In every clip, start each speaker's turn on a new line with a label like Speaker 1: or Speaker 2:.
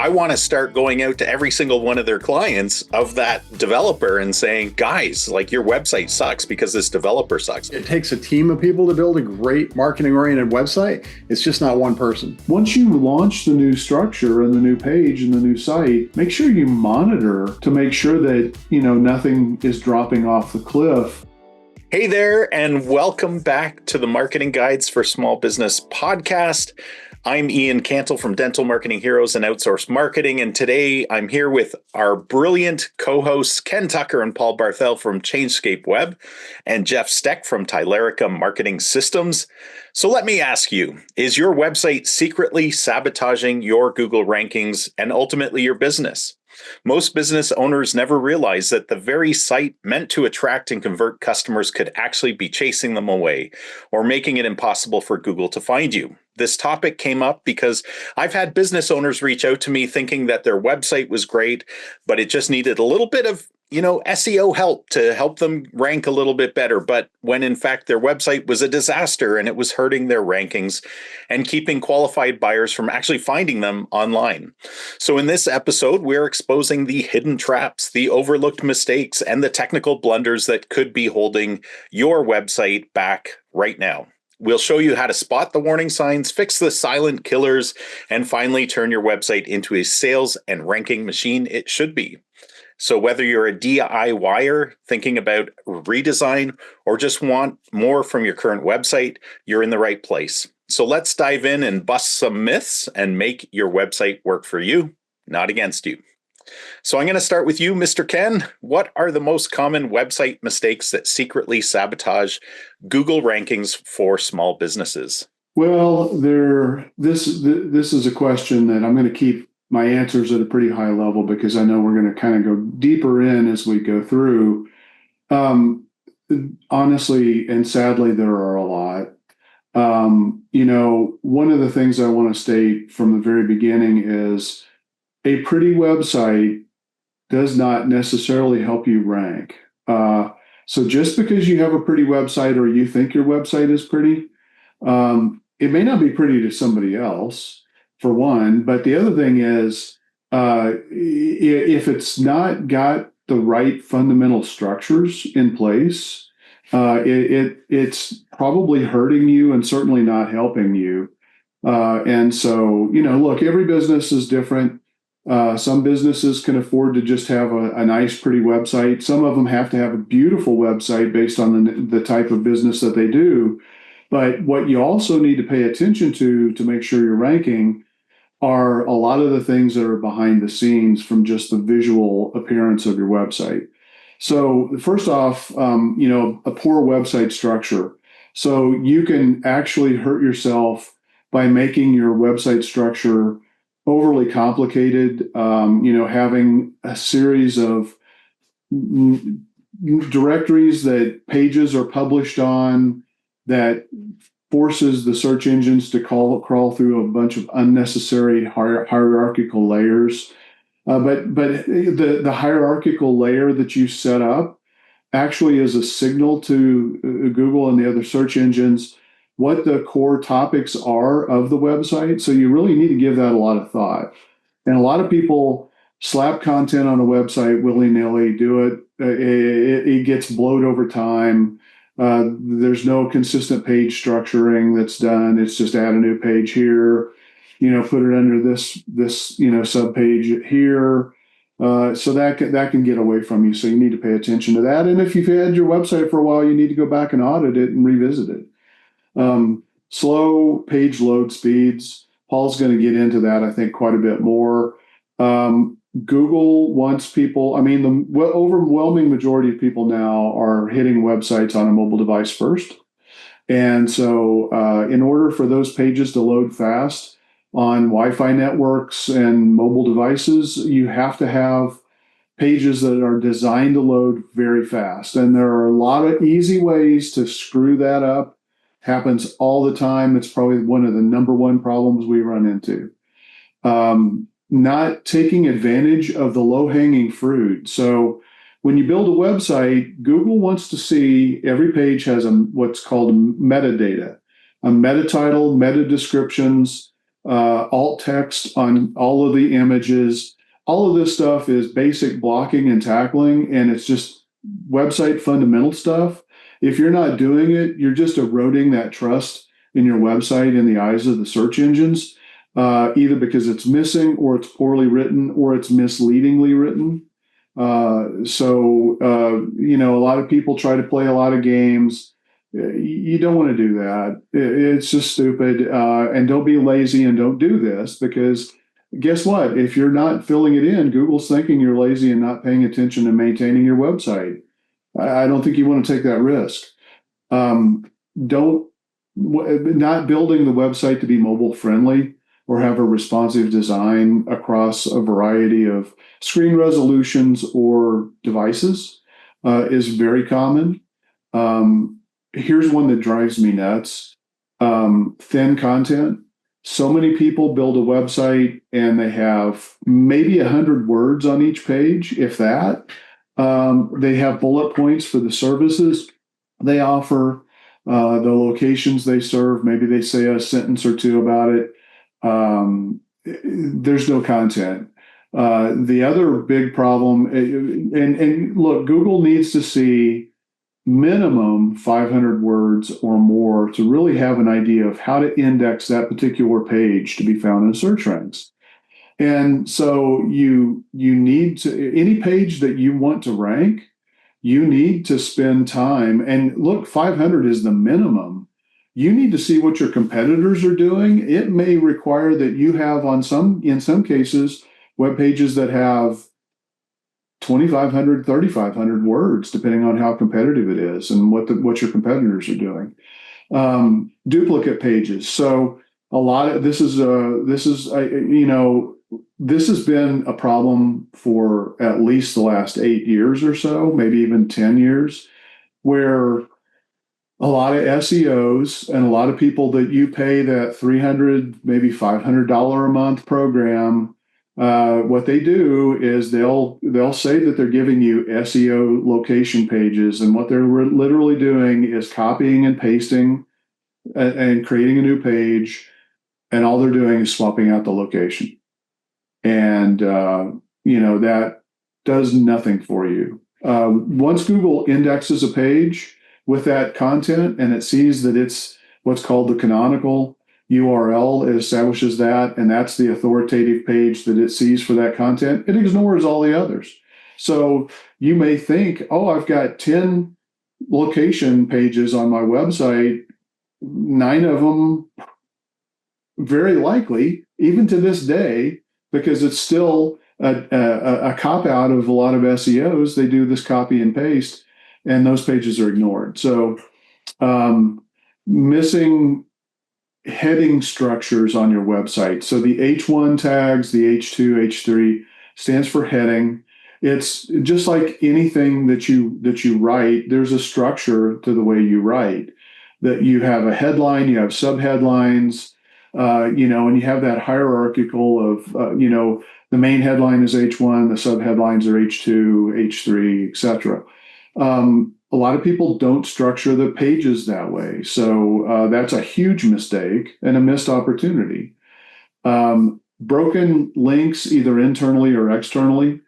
Speaker 1: I want to start going out to every single one of their clients of that developer and saying, guys, like your website sucks because this developer sucks.
Speaker 2: It takes a team of people to build a great marketing-oriented website. It's just not one person. Once you launch the new structure and the new page and the new site, make sure you monitor to make sure that, nothing is dropping off the cliff.
Speaker 1: Hey there, and welcome back to the Marketing Guides for Small Business podcast. I'm Ian Cantle from Dental Marketing Heroes and Outsource Marketing, and today I'm here with our brilliant co-hosts Ken Tucker and Paul Barthel from Changescape Web and Jeff Steck from Tylerica Marketing Systems. So let me ask you, is your website secretly sabotaging your Google rankings and ultimately your business? Most business owners never realize that the very site meant to attract and convert customers could actually be chasing them away or making it impossible for Google to find you. This topic came up because I've had business owners reach out to me thinking that their website was great, but it just needed a little bit of SEO help to help them rank a little bit better. But when in fact their website was a disaster and it was hurting their rankings and keeping qualified buyers from actually finding them online. So in this episode, we're exposing the hidden traps, the overlooked mistakes, and the technical blunders that could be holding your website back right now. We'll show you how to spot the warning signs, fix the silent killers, and finally turn your website into a sales and ranking machine it should be. So whether you're a DIYer thinking about redesign or just want more from your current website, you're in the right place. So let's dive in and bust some myths and make your website work for you, not against you. So I'm going to start with you, Mr. Ken. What are the most common website mistakes that secretly sabotage Google rankings for small businesses?
Speaker 2: Well, this is a question that I'm going to keep my answers at a pretty high level because I know we're going to kind of go deeper in as we go through. Honestly and sadly, there are a lot. One of the things I want to state from the very beginning is a pretty website does not necessarily help you rank. So just because you have a pretty website or you think your website is pretty, it may not be pretty to somebody else, for one. But the other thing is, if it's not got the right fundamental structures in place, it's probably hurting you and certainly not helping you. And so, look, every business is different. Some businesses can afford to just have a nice, pretty website. Some of them have to have a beautiful website based on the type of business that they do. But what you also need to pay attention to make sure you're ranking are a lot of the things that are behind the scenes from just the visual appearance of your website. So first off, a poor website structure. So you can actually hurt yourself by making your website structure overly complicated, having a series of directories that pages are published on that forces the search engines to crawl through a bunch of unnecessary hierarchical layers. But the hierarchical layer that you set up actually is a signal to Google and the other search engines what the core topics are of the website. So you really need to give that a lot of thought. And a lot of people slap content on a website willy-nilly, do it. It gets bloat over time. There's no consistent page structuring that's done. It's just add a new page here, put it under this subpage here. So that can get away from you. So you need to pay attention to that. And if you've had your website for a while, you need to go back and audit it and revisit it. Slow page load speeds. Paul's going to get into that, I think, quite a bit more. Google wants people, the overwhelming majority of people now are hitting websites on a mobile device first. And so in order for those pages to load fast on Wi-Fi networks and mobile devices, you have to have pages that are designed to load very fast. And there are a lot of easy ways to screw that up. Happens all the time. It's probably one of the number one problems we run into. Not taking advantage of the low-hanging fruit. So when you build a website, Google wants to see every page has what's called metadata, a meta title, meta descriptions, alt text on all of the images. All of this stuff is basic blocking and tackling, and it's just website fundamental stuff. If you're not doing it, you're just eroding that trust in your website in the eyes of the search engines, either because it's missing, or it's poorly written, or it's misleadingly written. A lot of people try to play a lot of games. You don't want to do that. It's just stupid. And don't be lazy and don't do this, because guess what? If you're not filling it in, Google's thinking you're lazy and not paying attention to maintaining your website. I don't think you want to take that risk. Don't Not building the website to be mobile friendly or have a responsive design across a variety of screen resolutions or devices is very common. Here's one that drives me nuts. Thin content. So many people build a website and they have maybe 100 words on each page, if that. They have bullet points for the services they offer, the locations they serve. Maybe they say a sentence or two about it. There's no content. The other big problem, and look, Google needs to see minimum 500 words or more to really have an idea of how to index that particular page to be found in search ranks. And so you need to, any page that you want to rank, you need to spend time. And look, 500 is the minimum. You need to see what your competitors are doing. It may require that you have in some cases, web pages that have 2,500, 3,500 words, depending on how competitive it is and what your competitors are doing. Duplicate pages. So a lot of this has been a problem for at least the last 8 years or so, maybe even 10 years, where a lot of SEOs and a lot of people that you pay that $300, maybe $500 a month program, what they do is they'll say that they're giving you SEO location pages, and what they're literally doing is copying and pasting and creating a new page, and all they're doing is swapping out the location. And that does nothing for you. Once Google indexes a page with that content and it sees that it's what's called the canonical URL, it establishes that, and that's the authoritative page that it sees for that content, it ignores all the others. So you may think, oh, I've got 10 location pages on my website, 9 of them very likely, even to this day, because it's still a cop out of a lot of SEOs. They do this copy and paste, and those pages are ignored. So missing heading structures on your website. So the H1 tags, the H2, H3 stands for heading. It's just like anything that you write. There's a structure to the way you write. That you have a headline, you have subheadlines. And you have that hierarchical of, the main headline is H1, the subheadlines are H2, H3, etc. A lot of people don't structure the pages that way. So that's a huge mistake and a missed opportunity. Broken links, either internally or externally.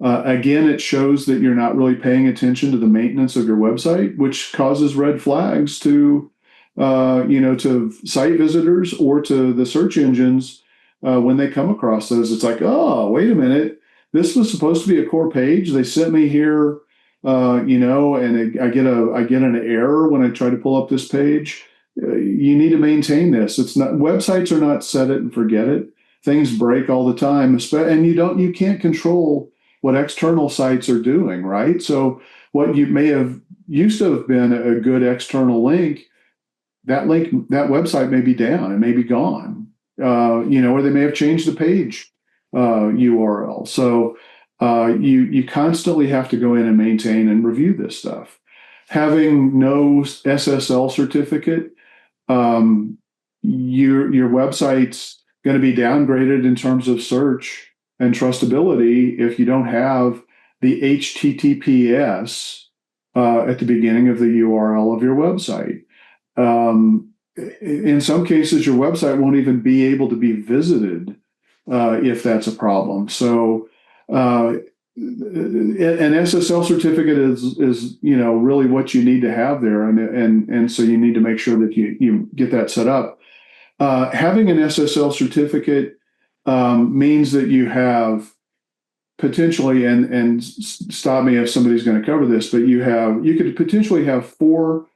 Speaker 2: Again, it shows that you're not really paying attention to the maintenance of your website, which causes red flags to site visitors or to the search engines when they come across those. It's like, oh, wait a minute, this was supposed to be a core page. They sent me here, and I get an error when I try to pull up this page. You need to maintain this. It's not, websites are not set it and forget it. Things break all the time, and you can't control what external sites are doing, right? So what you may have used to have been a good external link, that website may be down, it may be gone, or they may have changed the page URL. So you constantly have to go in and maintain and review this stuff. Having no SSL certificate, your website's going to be downgraded in terms of search and trustability if you don't have the HTTPS at the beginning of the URL of your website. in some cases, your website won't even be able to be visited if that's a problem. So, an SSL certificate is really what you need to have there, and so you need to make sure that you get that set up. Having an SSL certificate means that you have potentially, and stop me if somebody's going to cover this, but you could potentially have 4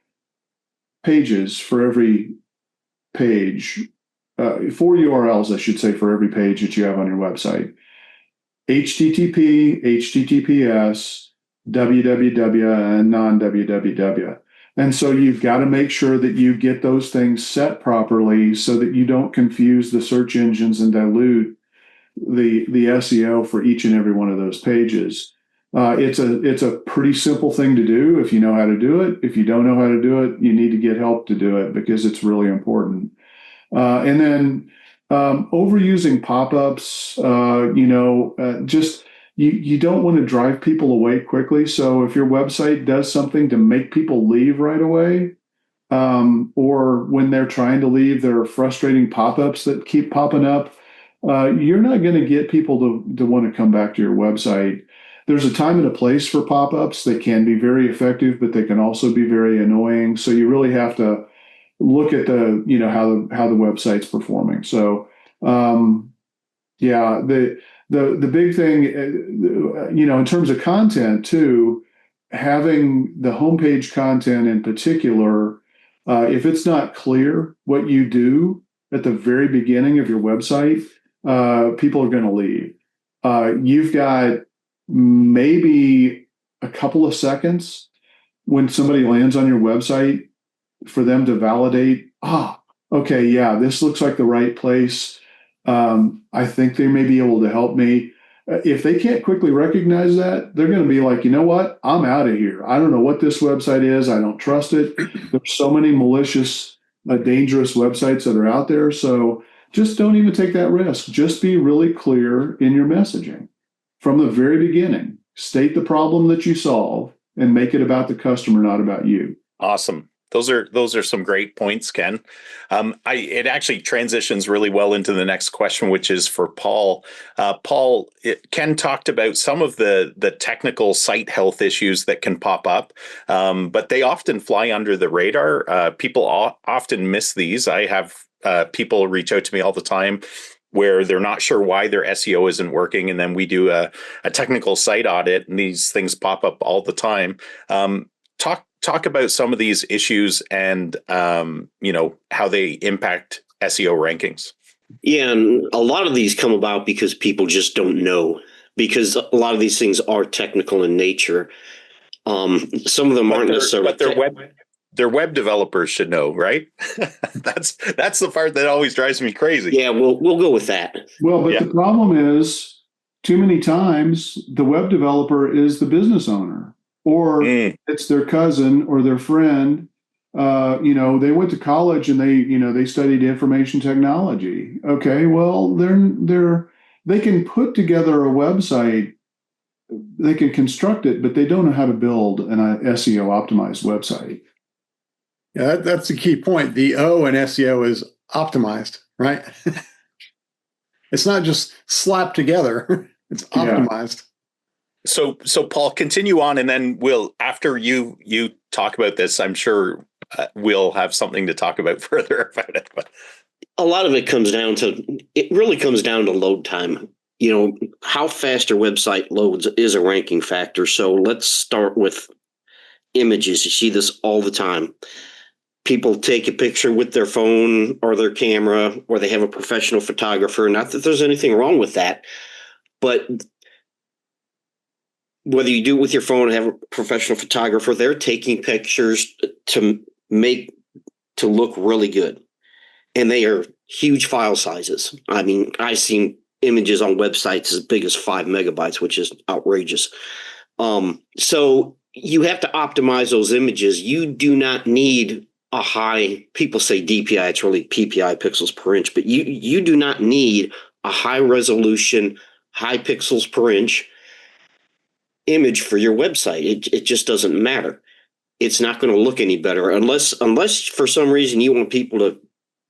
Speaker 2: pages for every page, 4 URLs, I should say, for every page that you have on your website. HTTP, HTTPS, www, and non-www. And so you've got to make sure that you get those things set properly so that you don't confuse the search engines and dilute the SEO for each and every one of those pages. It's a pretty simple thing to do if you know how to do it. If you don't know how to do it, you need to get help to do it because it's really important. And then overusing pop-ups, just you don't want to drive people away quickly. So if your website does something to make people leave right away, or when they're trying to leave, there are frustrating pop-ups that keep popping up. You're not going to get people to want to come back to your website. There's a time and a place for pop-ups. They can be very effective, but they can also be very annoying. So you really have to look at how the website's performing. So yeah, the big thing, in terms of content too, having the homepage content in particular, if it's not clear what you do at the very beginning of your website, people are going to leave. You've got maybe a couple of seconds when somebody lands on your website for them to validate, okay, yeah, this looks like the right place. I think they may be able to help me. If they can't quickly recognize that, they're going to be like, you know what? I'm out of here. I don't know what this website is. I don't trust it. There's so many malicious, dangerous websites that are out there. So just don't even take that risk. Just be really clear in your messaging from the very beginning. State the problem that you solve and make it about the customer, not about you.
Speaker 1: Awesome. Those are some great points, Ken. It actually transitions really well into the next question, which is for Paul. Ken talked about some of the technical site health issues that can pop up, but they often fly under the radar. People often miss these. I have people reach out to me all the time where they're not sure why their SEO isn't working, and then we do a technical site audit, and these things pop up all the time. Talk about some of these issues and how they impact SEO rankings.
Speaker 3: Yeah, and a lot of these come about because people just don't know, because a lot of these things are technical in nature. Some of them aren't necessarily.
Speaker 1: But their web developers should know, right? That's the part that always drives me crazy.
Speaker 3: Yeah, we'll go with that.
Speaker 2: Well, but the problem is, too many times the web developer is the business owner, or it's their cousin or their friend. They went to college and they studied information technology. Okay, well, they can put together a website, they can construct it, but they don't know how to build an SEO optimized website.
Speaker 4: Yeah, that's the key point. The O in SEO is optimized, right? It's not just slapped together. It's optimized.
Speaker 1: So Paul, continue on, and then after you talk about this, I'm sure we'll have something to talk about further about it. But
Speaker 3: a lot of it really comes down to load time. How fast your website loads is a ranking factor. So let's start with images. You see this all the time. People take a picture with their phone or their camera, or they have a professional photographer. Not that there's anything wrong with that, but whether you do it with your phone or have a professional photographer, they're taking pictures to look really good. And they are huge file sizes. I mean, I've seen images on websites as big as 5 megabytes, which is outrageous. So you have to optimize those images. You do not need a high, people say DPI, it's really PPI, pixels per inch, but you do not need a high resolution, high pixels per inch image for your website. It just doesn't matter. it's not going to look any better unless for some reason you want people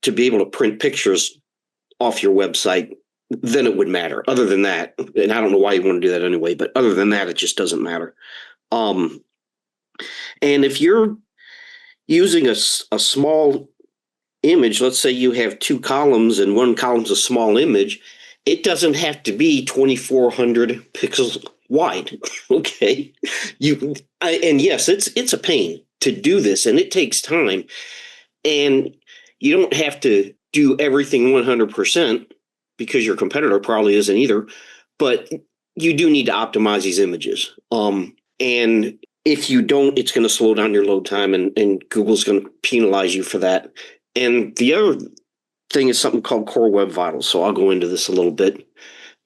Speaker 3: to be able to print pictures off your website. Then it would matter. Other than that, and I don't know why you want to do that anyway, but other than that, it just doesn't matter. And if you're using a small image, let's say you have 2 columns and one column's a small image, it doesn't have to be 2,400 pixels wide. Okay. And yes, it's a pain to do this, and it takes time, and you don't have to do everything 100% because your competitor probably isn't either, but you do need to optimize these images. And if you don't, it's going to slow down your load time, and Google's going to penalize you for that. And the other thing is something called Core Web Vitals. So I'll go into this a little bit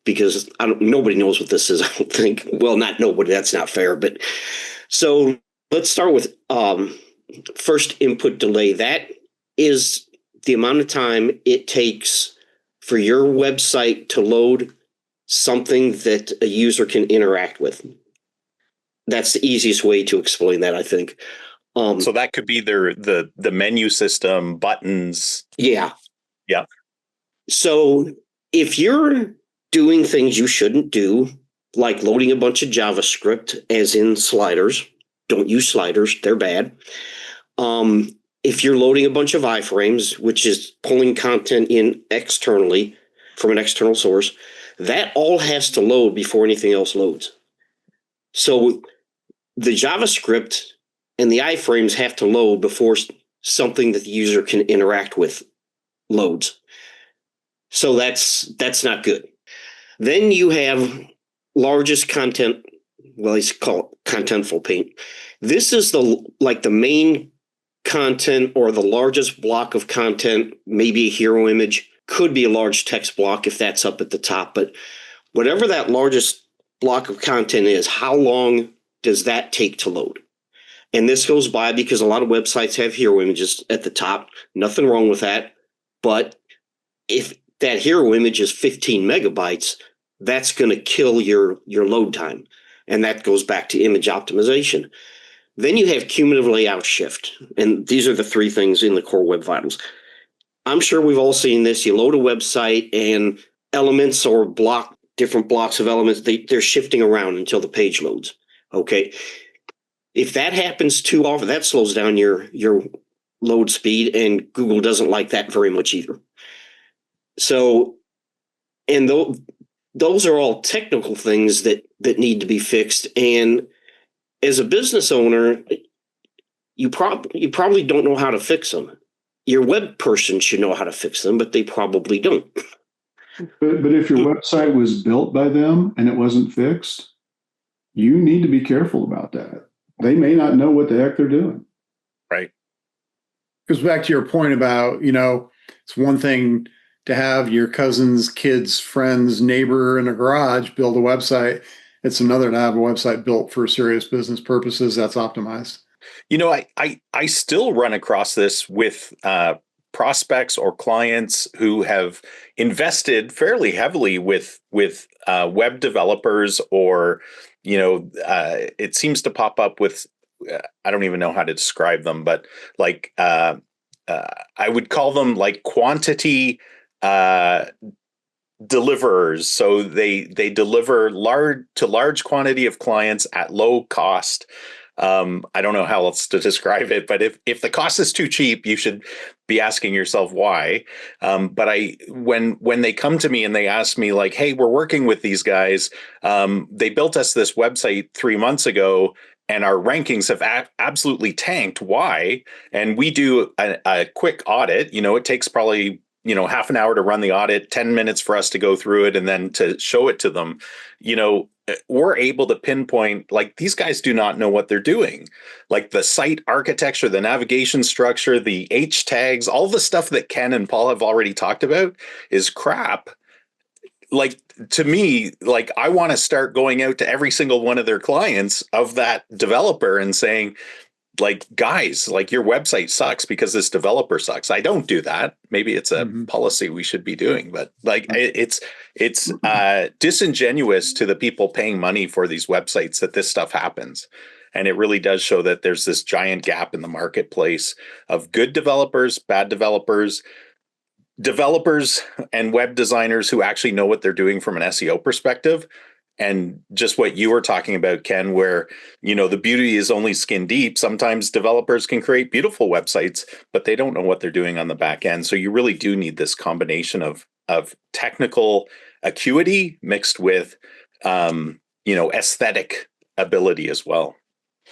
Speaker 3: because nobody knows what this is, I don't think. Well, not nobody, that's not fair. But so let's start with first input delay. That is the amount of time it takes for your website to load something that a user can interact with. That's the easiest way to explain that, I think.
Speaker 1: So that could be the menu system, buttons.
Speaker 3: Yeah.
Speaker 1: Yeah.
Speaker 3: So if you're doing things you shouldn't do, like loading a bunch of JavaScript, as in sliders, don't use sliders, they're bad. If you're loading a bunch of iframes, which is pulling content in externally from an external source, that all has to load before anything else loads. So the JavaScript and the iframes have to load before something that the user can interact with loads. So that's not good. Then you have largest content, well, let's call it contentful paint. This is the main content or the largest block of content, maybe a hero image, could be a large text block if that's up at the top. But whatever that largest block of content is, how long does that take to load? And this goes by because a lot of websites have hero images at the top. Nothing wrong with that. But if that hero image is 15 megabytes, that's going to kill your load time. And that goes back to image optimization. Then you have cumulative layout shift. And these are the 3 things in the Core Web Vitals. I'm sure we've all seen this. You load a website and elements or different blocks of elements, they're shifting around until the page loads. Okay. If that happens too often, that slows down your load speed, and Google doesn't like that very much either. So, and those are all technical things that need to be fixed. And as a business owner, you probably don't know how to fix them. Your web person should know how to fix them, but they probably don't.
Speaker 2: But if your website was built by them and it wasn't fixed, you need to be careful about that. They may not know what the heck they're doing.
Speaker 1: Right.
Speaker 4: Goes back to your point about, it's one thing to have your cousin's kid's friend's neighbor in a garage build a website. It's another to have a website built for serious business purposes that's optimized.
Speaker 1: I still run across this with prospects or clients who have invested fairly heavily with web developers, or it seems to pop up with I don't even know how to describe them, but like I would call them like quantity deliverers. So they deliver large quantity of clients at low cost. I don't know how else to describe it, but if the cost is too cheap, you should be asking yourself why. But when they come to me and they ask me like, hey, we're working with these guys. They built us this website 3 months ago, and our rankings have absolutely tanked. Why? And we do a quick audit. It takes probably half an hour to run the audit, 10 minutes for us to go through it, and then to show it to them. We're able to pinpoint, like, these guys do not know what they're doing. Like the site architecture, the navigation structure, the H tags, all the stuff that Ken and Paul have already talked about is crap. Like, to me, like, I want to start going out to every single one of their clients of that developer and saying, like, guys, like, your website sucks because this developer sucks. I don't do that. Maybe it's a policy we should be doing, but like, it's disingenuous to the people paying money for these websites that this stuff happens. And it really does show that there's this giant gap in the marketplace of good developers, bad developers, developers and web designers who actually know what they're doing from an SEO perspective. And just what you were talking about, Ken, where, the beauty is only skin deep. Sometimes developers can create beautiful websites, but they don't know what they're doing on the back end. So you really do need this combination of technical acuity mixed with, aesthetic ability as well.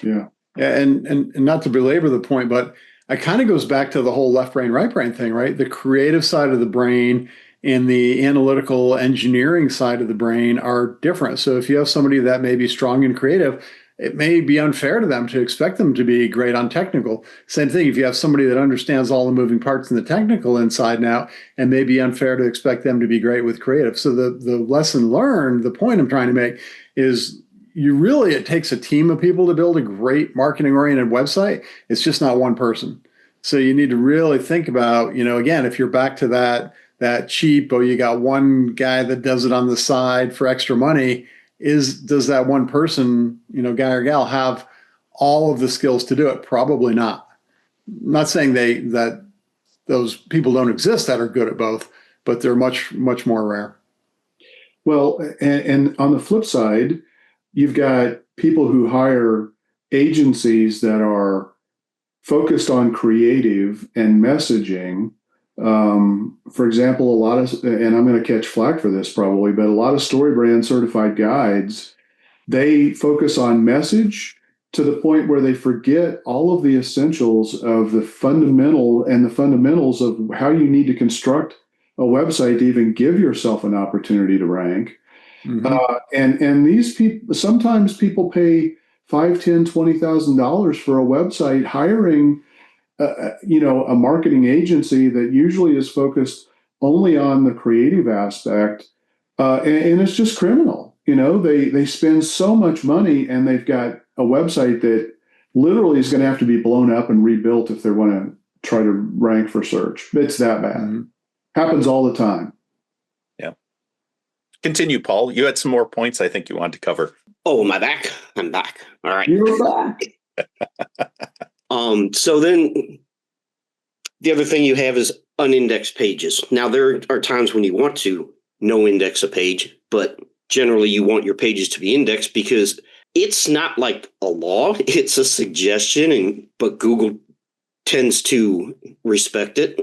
Speaker 4: Yeah. And not to belabor the point, but it kind of goes back to the whole left brain, right brain thing, right? The creative side of the brain and the analytical engineering side of the brain are different. So if you have somebody that may be strong and creative, it may be unfair to them to expect them to be great on technical. Same thing, if you have somebody that understands all the moving parts in the technical inside and out, and may be unfair to expect them to be great with creative. So the lesson learned, the point I'm trying to make is it takes a team of people to build a great marketing-oriented website. It's just not one person. So you need to really think about, again, if you're back to that cheap, or you got one guy that does it on the side for extra money, does that one person, guy or gal, have all of the skills to do it? Probably not. I'm not saying that those people don't exist that are good at both, but they're much, much more rare.
Speaker 2: Well, and on the flip side, you've got people who hire agencies that are focused on creative and messaging. For example, and I'm going to catch flack for this probably, but a lot of StoryBrand certified guides, they focus on message to the point where they forget all of the essentials of the fundamentals of how you need to construct a website to even give yourself an opportunity to rank. Mm-hmm. And these people, sometimes people pay $5,000, $10,000, $20,000 for a website, hiring a marketing agency that usually is focused only on the creative aspect, and it's just criminal. They spend so much money, and they've got a website that literally is going to have to be blown up and rebuilt if they want to try to rank for search. It's that bad. Mm-hmm. Happens all the time.
Speaker 1: Yeah. Continue, Paul. You had some more points I think you wanted to cover.
Speaker 3: Oh, am I back? I'm back. All right.
Speaker 2: You're back.
Speaker 3: So then the other thing you have is unindexed pages. Now, there are times when you want to no index a page, but generally you want your pages to be indexed because it's not like a law, it's a suggestion, but Google tends to respect it.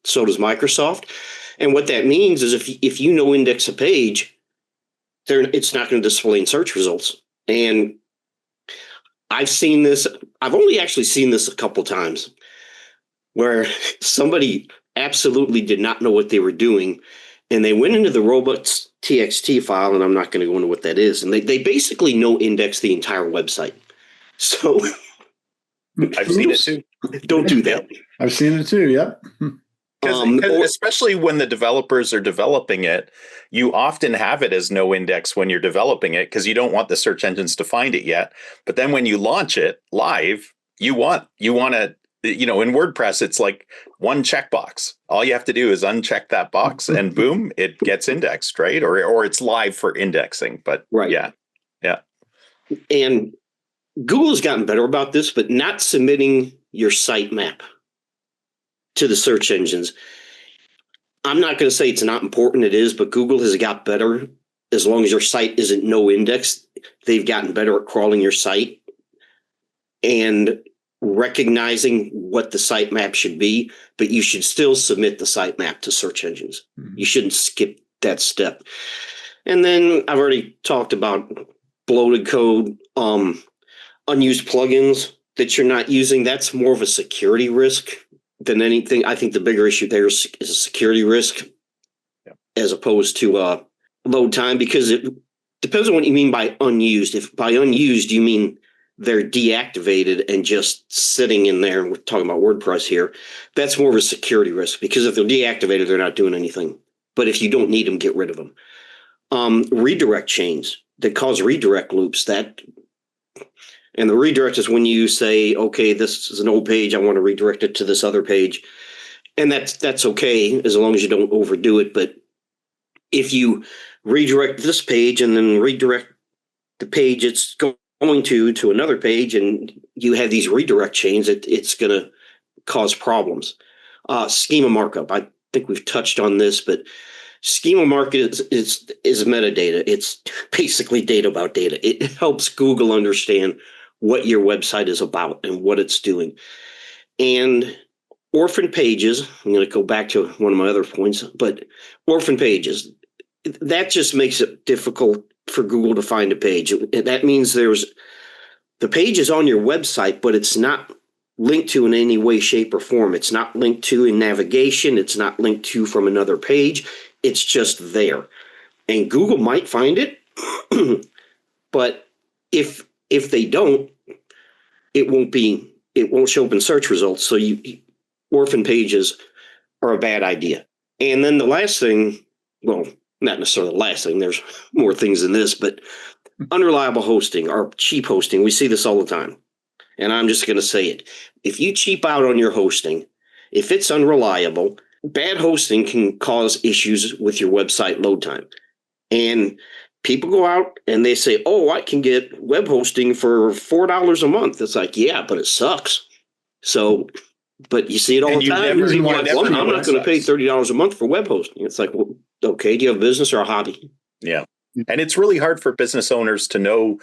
Speaker 3: So does Microsoft. And what that means is if you no index a page, it's not going to display in search results. And I've only actually seen this a couple times where somebody absolutely did not know what they were doing. And they went into the robots.txt file, and I'm not going to go into what that is. And they basically no index the entire website. So
Speaker 1: I've seen it too.
Speaker 3: Don't do that.
Speaker 4: I've seen it too. Yep.
Speaker 1: Especially when the developers are developing it, you often have it as no index when you're developing it because you don't want the search engines to find it yet. But then when you launch it live, you want to, in WordPress, it's like one checkbox. All you have to do is uncheck that box and boom, it gets indexed, right? Or it's live for indexing. But
Speaker 3: right.
Speaker 1: Yeah.
Speaker 3: And Google has gotten better about this, but not submitting your sitemap to the search engines. I'm not going to say it's not important. It is, but Google has got better. As long as your site isn't no index, they've gotten better at crawling your site and recognizing what the sitemap should be, but you should still submit the sitemap to search engines. Mm-hmm. You shouldn't skip that step. And then I've already talked about bloated code, unused plugins that you're not using. That's more of a security risk than anything. I think the bigger issue there is a security risk as opposed to load time, because it depends on what you mean by unused. If by unused you mean they're deactivated and just sitting in there, we're talking about WordPress here, that's more of a security risk, because if they're deactivated, they're not doing anything. But if you don't need them, get rid of them. Redirect chains that cause redirect loops, and the redirect is when you say, okay, this is an old page, I want to redirect it to this other page. And that's okay as long as you don't overdo it. But if you redirect this page and then redirect the page it's going going to another page and you have these redirect chains, it's going to cause problems. Schema markup. I think we've touched on this, but schema markup is metadata. It's basically data about data. It helps Google understand what your website is about and what it's doing. And orphan pages, I'm going to go back to one of my other points, but orphan pages, that just makes it difficult for Google to find a page. That means the page is on your website, but it's not linked to in any way, shape, or form. It's not linked to in navigation. It's not linked to from another page. It's just there. And Google might find it, but if they don't, it won't show up in search results. So orphan pages are a bad idea. And then the last thing, well, not necessarily the last thing, there's more things than this, but unreliable hosting or cheap hosting. We see this all the time. And I'm just going to say it. If you cheap out on your hosting, if it's unreliable, bad hosting can cause issues with your website load time. And people go out and they say, oh, I can get web hosting for $4 a month. It's like, yeah, but it sucks. So, but you see it all the time. People are like, well, I'm not going to pay $30 a month for web hosting. It's like, well, okay, do you have a business or a hobby?
Speaker 1: Yeah. And it's really hard for business owners to know,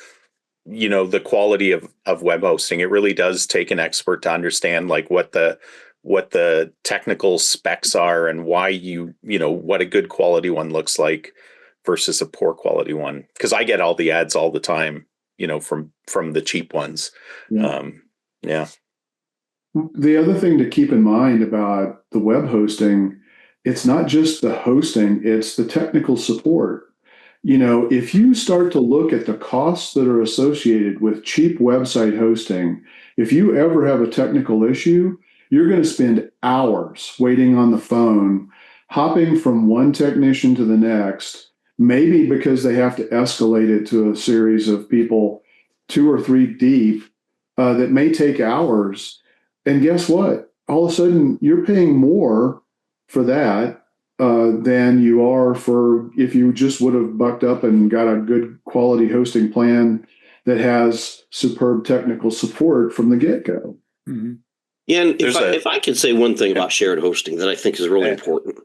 Speaker 1: the quality of web hosting. It really does take an expert to understand like what the technical specs are and why what a good quality one looks like versus a poor quality one. Because I get all the ads all the time, from the cheap ones. Yeah.
Speaker 2: The other thing to keep in mind about the web hosting, it's not just the hosting, it's the technical support. If you start to look at the costs that are associated with cheap website hosting, if you ever have a technical issue, you're going to spend hours waiting on the phone, hopping from one technician to the next, maybe because they have to escalate it to a series of people 2 or 3 deep that may take hours. And guess what? All of a sudden, you're paying more for that than you are for if you just would have bucked up and got a good quality hosting plan that has superb technical support from the get-go.
Speaker 3: Mm-hmm. Yeah, and if I could say one thing about shared hosting that I think is really important.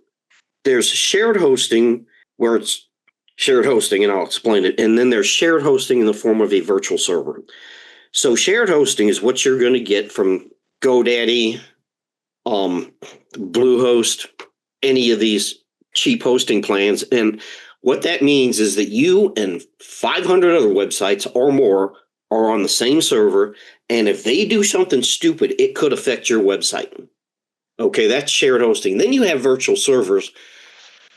Speaker 3: There's shared hosting where it's shared hosting, and I'll explain it. And then there's shared hosting in the form of a virtual server. So shared hosting is what you're going to get from GoDaddy, Bluehost, any of these cheap hosting plans. And what that means is that you and 500 other websites or more are on the same server. And if they do something stupid, it could affect your website. Okay, that's shared hosting. Then you have virtual servers,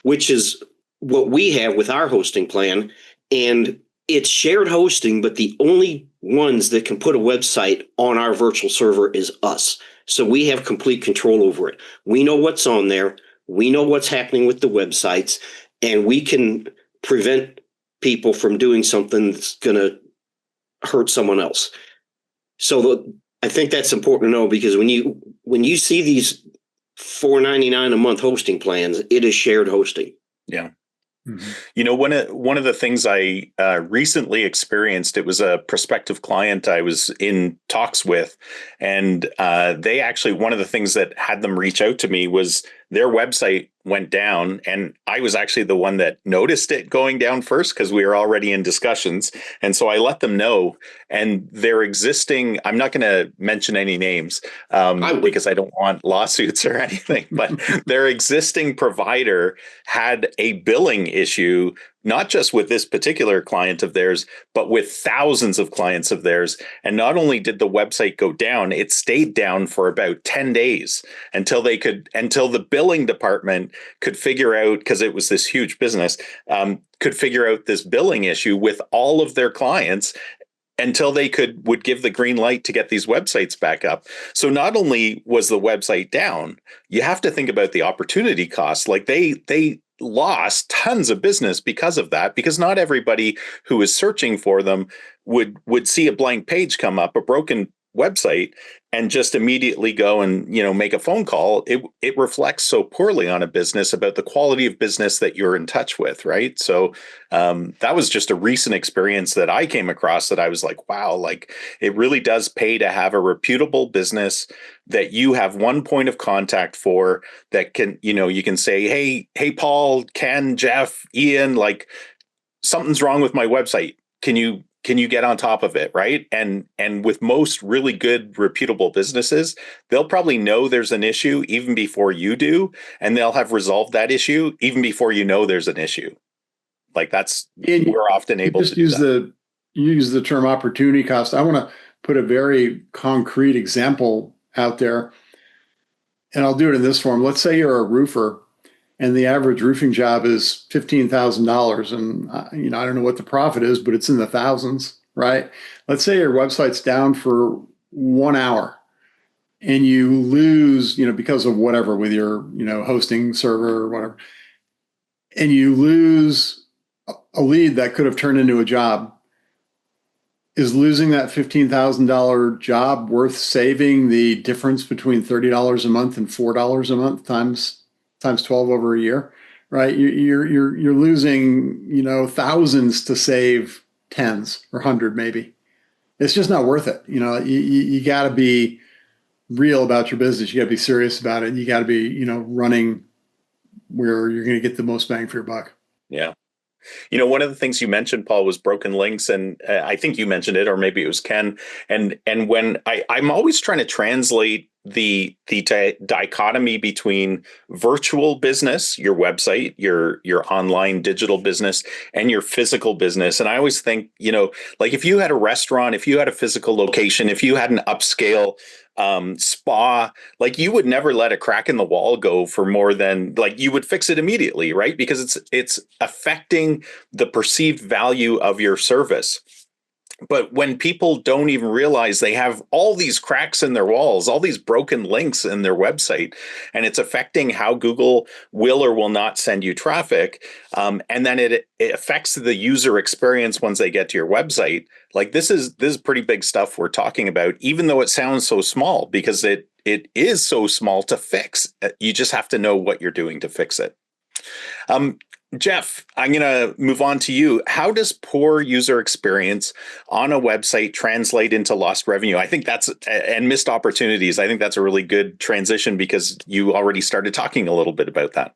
Speaker 3: which is what we have with our hosting plan. And it's shared hosting, but the only ones that can put a website on our virtual server is us. So we have complete control over it. We know what's on there. We know what's happening with the websites, and we can prevent people from doing something that's going to hurt someone else. So I think that's important to know, because when you see these $4.99 a month hosting plans, it is shared hosting.
Speaker 1: Yeah. Mm-hmm. One of the things I recently experienced, it was a prospective client I was in talks with, and they actually, one of the things that had them reach out to me was their website went down, and I was actually the one that noticed it going down first because we were already in discussions. And so I let them know, and their existing, I'm not going to mention any names because I don't want lawsuits or anything, but their existing provider had a billing issue, not just with this particular client of theirs, but with thousands of clients of theirs. And not only did the website go down, it stayed down for about 10 days until the billing department could figure out, because it was this huge business, could figure out this billing issue with all of their clients until they would give the green light to get these websites back up. So not only was the website down, you have to think about the opportunity costs. Like they lost tons of business because of that, because not everybody who is searching for them would see a blank page come up, a broken website and just immediately go and make a phone call, it reflects so poorly on a business about the quality of business that you're in touch with, right? So that was just a recent experience that I came across that I was like, wow, like it really does pay to have a reputable business that you have one point of contact for, that can, you can say, hey Paul, Ken, Jeff, Ian, like something's wrong with my website. Can you get on top of it, right? And with most really good reputable businesses, they'll probably know there's an issue even before you do, and they'll have resolved that issue even before you know there's an issue. Like that's
Speaker 4: And
Speaker 1: we're often
Speaker 4: you
Speaker 1: able to
Speaker 4: just
Speaker 1: do that.
Speaker 4: use the term opportunity cost. I want to put a very concrete example out there, and I'll do it in this form. Let's say you're a roofer and the average roofing job is $15,000, and I don't know what the profit is, but it's in the thousands, right? Let's say your website's down for 1 hour and you lose, because of whatever with your, hosting server or whatever, and you lose a lead that could have turned into a job. Is losing that $15,000 job worth saving the difference between $30 a month and $4 a month times 12 over a year, right? You're losing, thousands to save tens or hundred maybe. It's just not worth it. You got to be real about your business. You got to be serious about it. You got to be, running where you're going to get the most bang for your buck.
Speaker 1: Yeah. One of the things you mentioned, Paul, was broken links, and I think you mentioned it, or maybe it was Ken. And when I'm always trying to translate the dichotomy between virtual business, your website, your online digital business, and your physical business. And I always think, like if you had a restaurant, if you had a physical location, if you had an upscale spa, like you would never let a crack in the wall go for more than, like, you would fix it immediately, right? Because it's affecting the perceived value of your service. But when people don't even realize they have all these cracks in their walls, all these broken links in their website, and it's affecting how Google will or will not send you traffic, and then it affects the user experience once they get to your website. Like this is pretty big stuff we're talking about, even though it sounds so small, because it is so small to fix. You just have to know what you're doing to fix it. Jeff, I'm going to move on to you. How does poor user experience on a website translate into lost revenue? I think and missed opportunities. I think that's a really good transition because you already started talking a little bit about that.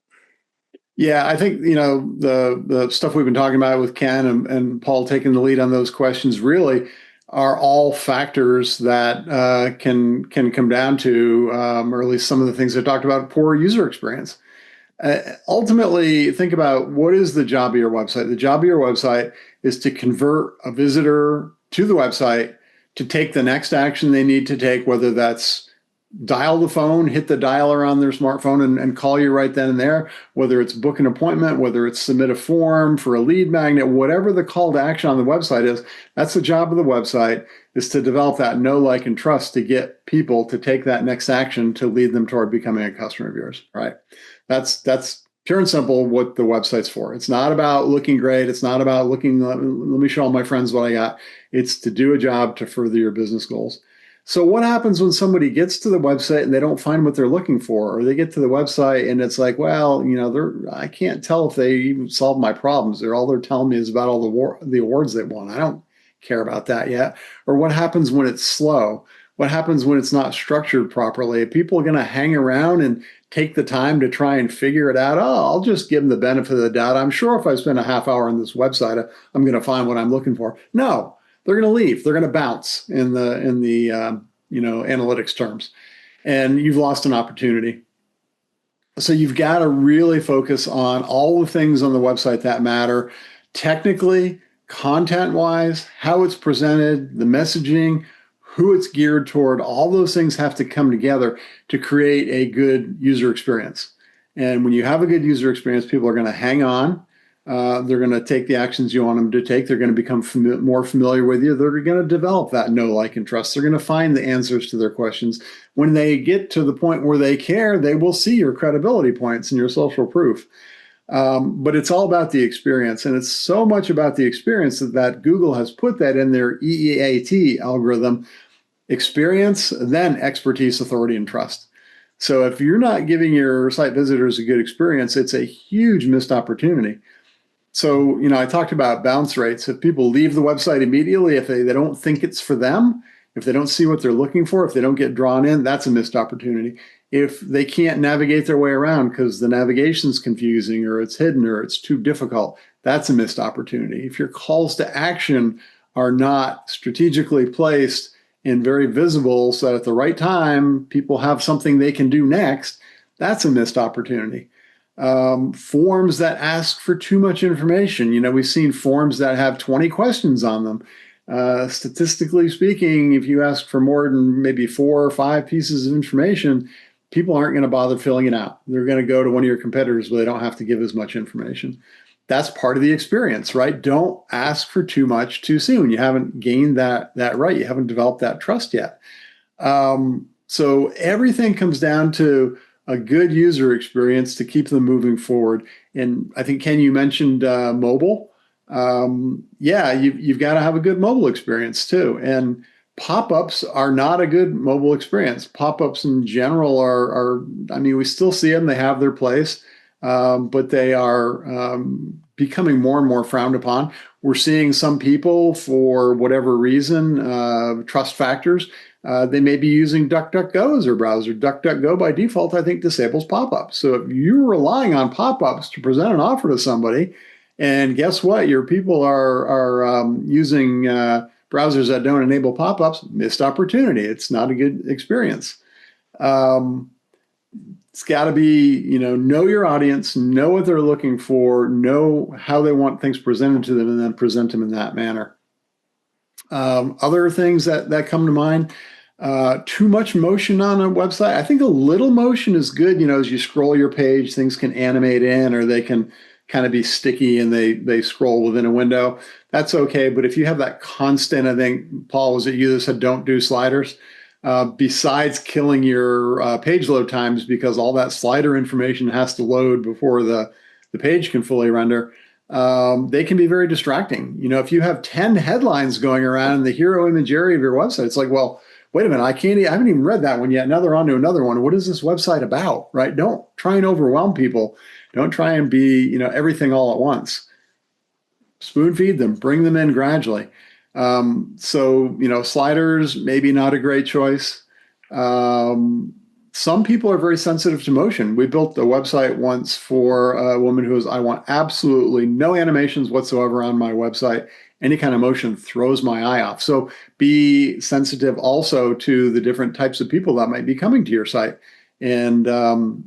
Speaker 4: Yeah, I think, the stuff we've been talking about with Ken and Paul taking the lead on those questions really are all factors that can come down to, or at least some of the things I talked about, poor user experience. Ultimately, think about what is the job of your website. The job of your website is to convert a visitor to the website to take the next action they need to take, whether that's dial the phone, hit the dialer on their smartphone and call you right then and there, whether it's book an appointment, whether it's submit a form for a lead magnet, whatever the call to action on the website is, that's the job of the website, is to develop that know, like, and trust to get people to take that next action to lead them toward becoming a customer of yours, right? That's pure and simple what the website's for. It's not about looking great. It's not about let me show all my friends what I got. It's to do a job to further your business goals. So what happens when somebody gets to the website and they don't find what they're looking for, or they get to the website and it's like, well, I can't tell if they even solved my problems. All they're telling me is about all the awards they won. I don't care about that yet. Or what happens when it's slow? What happens when it's not structured properly? People are going to hang around and take the time to try and figure it out. Oh, I'll just give them the benefit of the doubt. I'm sure if I spend a half hour on this website, I'm going to find what I'm looking for. No, they're going to leave. They're going to bounce in the analytics terms, and you've lost an opportunity. So you've got to really focus on all the things on the website that matter, technically, content-wise, how it's presented, the messaging, who it's geared toward. All those things have to come together to create a good user experience. And when you have a good user experience, people are going to hang on. They're going to take the actions you want them to take. They're going to become more familiar with you. They're going to develop that know, like, and trust. They're going to find the answers to their questions. When they get to the point where they care, they will see your credibility points and your social proof. But it's all about the experience. And it's so much about the experience that Google has put that in their EEAT algorithm. experience, then expertise, authority, and trust. So if you're not giving your site visitors a good experience, it's a huge missed opportunity. So, I talked about bounce rates. If people leave the website immediately, if they don't think it's for them, if they don't see what they're looking for, if they don't get drawn in, that's a missed opportunity. If they can't navigate their way around because the navigation's confusing or it's hidden or it's too difficult, that's a missed opportunity. If your calls to action are not strategically placed and very visible so that at the right time people have something they can do next, that's a missed opportunity. Forms that ask for too much information. We've seen forms that have 20 questions on them. Statistically speaking, if you ask for more than maybe 4 or 5 pieces of information, people aren't going to bother filling it out. They're going to go to one of your competitors where they don't have to give as much information. That's part of the experience, right? Don't ask for too much too soon. You haven't gained that right. You haven't developed that trust yet. So everything comes down to a good user experience to keep them moving forward. And I think, Ken, you mentioned mobile. You've got to have a good mobile experience too. And pop-ups are not a good mobile experience. Pop-ups in general are we still see them. They have their place, but they are becoming more and more frowned upon. We're seeing some people, for whatever reason, trust factors, they may be using DuckDuckGo as their browser. DuckDuckGo by default, I think, disables pop-ups. So if you're relying on pop-ups to present an offer to somebody, and guess what? Your people are using browsers that don't enable pop-ups, missed opportunity. It's not a good experience. It's got to be, know your audience, know what they're looking for, know how they want things presented to them, and then present them in that manner. Other things that come to mind, too much motion on a website. I think a little motion is good. As you scroll your page, things can animate in, or they can kind of be sticky and they scroll within a window. That's okay. But if you have that constant, I think, Paul, was it you that said don't do sliders? Besides killing your page load times, because all that slider information has to load before the page can fully render, they can be very distracting. If you have 10 headlines going around in the hero image area of your website, it's like, well, wait a minute, I haven't even read that one yet. Now they're on to another one. What is this website about, right? Don't try and overwhelm people. Don't try and be, everything all at once. Spoon feed them, bring them in gradually. Sliders, maybe not a great choice. Some people are very sensitive to motion. We built a website once for a woman who was, I want absolutely no animations whatsoever on my website. Any kind of motion throws my eye off. So be sensitive also to the different types of people that might be coming to your site. And,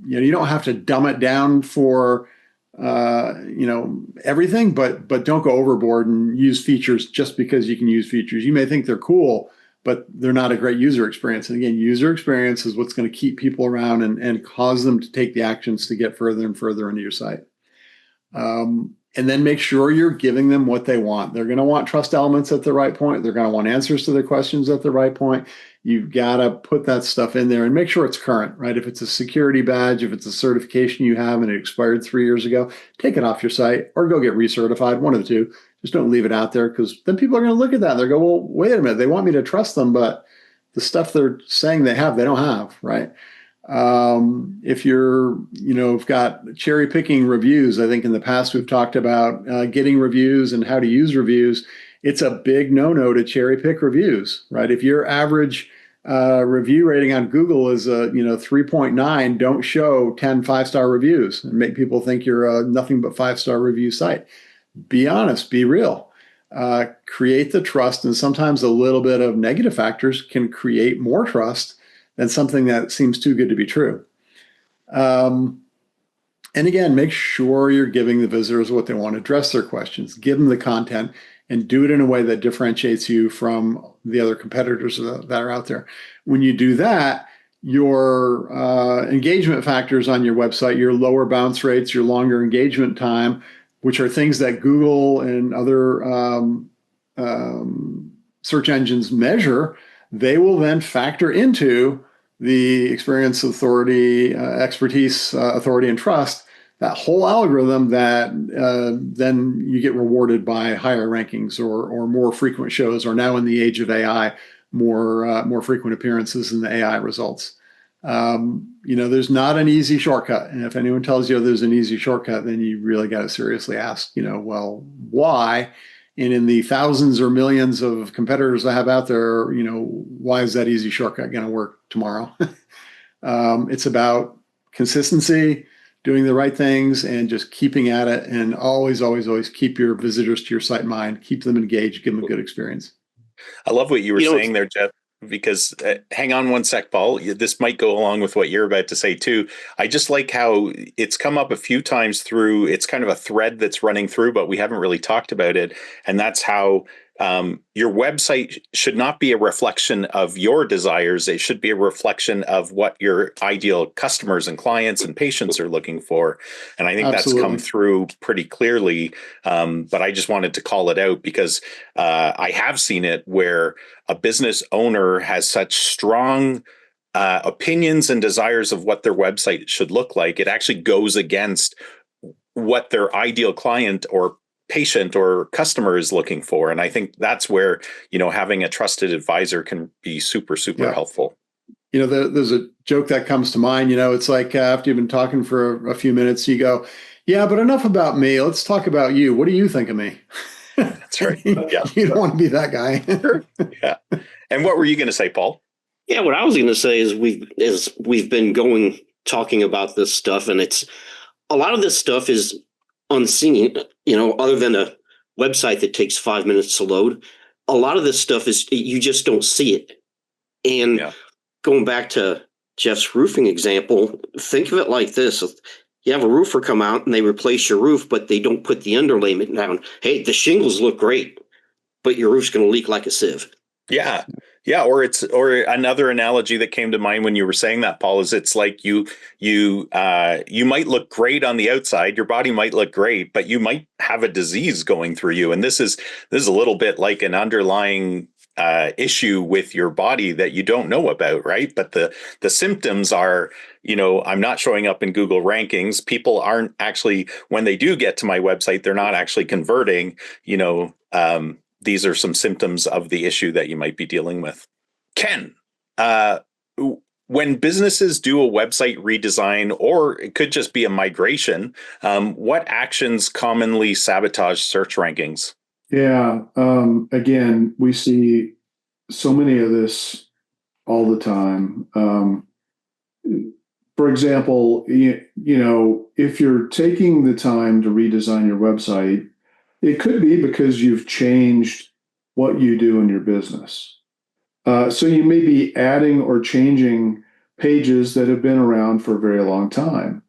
Speaker 4: you don't have to dumb it down for, everything, but don't go overboard and use features just because you can use features. You may think they're cool, but they're not a great user experience. And again, user experience is what's going to keep people around and cause them to take the actions to get further and further into your site. And then make sure you're giving them what they want. They're going to want trust elements at the right point. They're going to want answers to their questions at the right point. You've got to put that stuff in there and make sure it's current, right? If it's a security badge, if it's a certification you have and it expired 3 years ago, take it off your site or go get recertified, one of the two. Just don't leave it out there, because then people are going to look at that and they'll go, well, wait a minute, they want me to trust them, but the stuff they're saying they have, they don't have, right? If you're, got cherry picking reviews, I think in the past we've talked about getting reviews and how to use reviews. It's a big no-no to cherry pick reviews, right? If your average review rating on Google is 3.9, don't show 10 5-star reviews and make people think you're a nothing but 5-star review site. Be honest, be real. Create the trust, and sometimes a little bit of negative factors can create more trust than something that seems too good to be true. And again, make sure you're giving the visitors what they want. Address their questions, give them the content, and do it in a way that differentiates you from the other competitors that are out there. When you do that, your engagement factors on your website, your lower bounce rates, your longer engagement time, which are things that Google and other search engines measure, they will then factor into the experience, authority, expertise, authority, and trust, that whole algorithm that then you get rewarded by higher rankings or more frequent shows, or now in the age of AI, more frequent appearances in the AI results. There's not an easy shortcut. And if anyone tells you there's an easy shortcut, then you really got to seriously ask, well, why? And in the thousands or millions of competitors I have out there, why is that easy shortcut going to work tomorrow? It's about consistency, doing the right things, and just keeping at it, and always, always, always keep your visitors to your site in mind, keep them engaged, give them a good experience.
Speaker 1: I love what you were saying there, Jeff, because hang on one sec, Paul. This might go along with what you're about to say too. I just like how it's come up a few times through, it's kind of a thread that's running through, but we haven't really talked about it. And that's how your website should not be a reflection of your desires. It should be a reflection of what your ideal customers and clients and patients are looking for. And I think
Speaker 4: Absolutely.
Speaker 1: That's come through pretty clearly. But I just wanted to call it out because I have seen it where a business owner has such strong opinions and desires of what their website should look like. It actually goes against what their ideal client or patient or customer is looking for. And I think that's where, having a trusted advisor can be super, super helpful.
Speaker 4: There's a joke that comes to mind. It's like after you've been talking for a few minutes, you go, yeah, but enough about me. Let's talk about you. What do you think of me?
Speaker 1: That's right. Yeah.
Speaker 4: You don't want to be that guy.
Speaker 1: Sure. Yeah. And what were you going to say, Paul?
Speaker 3: Yeah, what I was going to say is we've been talking about this stuff, and it's a lot of this stuff is unseen, other than a website that takes 5 minutes to load. A lot of this stuff is you just don't see it. And going back to Jeff's roofing example, think of it like this. You have a roofer come out and they replace your roof, but they don't put the underlayment down. Hey, the shingles look great, but your roof's going to leak like a sieve.
Speaker 1: Yeah. Yeah. Or another analogy that came to mind when you were saying that, Paul, is it's like you might look great on the outside. Your body might look great, but you might have a disease going through you. And this is a little bit like an underlying issue with your body that you don't know about, right? But the symptoms are, I'm not showing up in Google rankings. People aren't actually, when they do get to my website, they're not actually converting, these are some symptoms of the issue that you might be dealing with. Ken, when businesses do a website redesign, or it could just be a migration, what actions commonly sabotage search rankings?
Speaker 2: Yeah. Again, we see so many of this all the time. For example, if you're taking the time to redesign your website, it could be because you've changed what you do in your business. So you may be adding or changing pages that have been around for a very long time.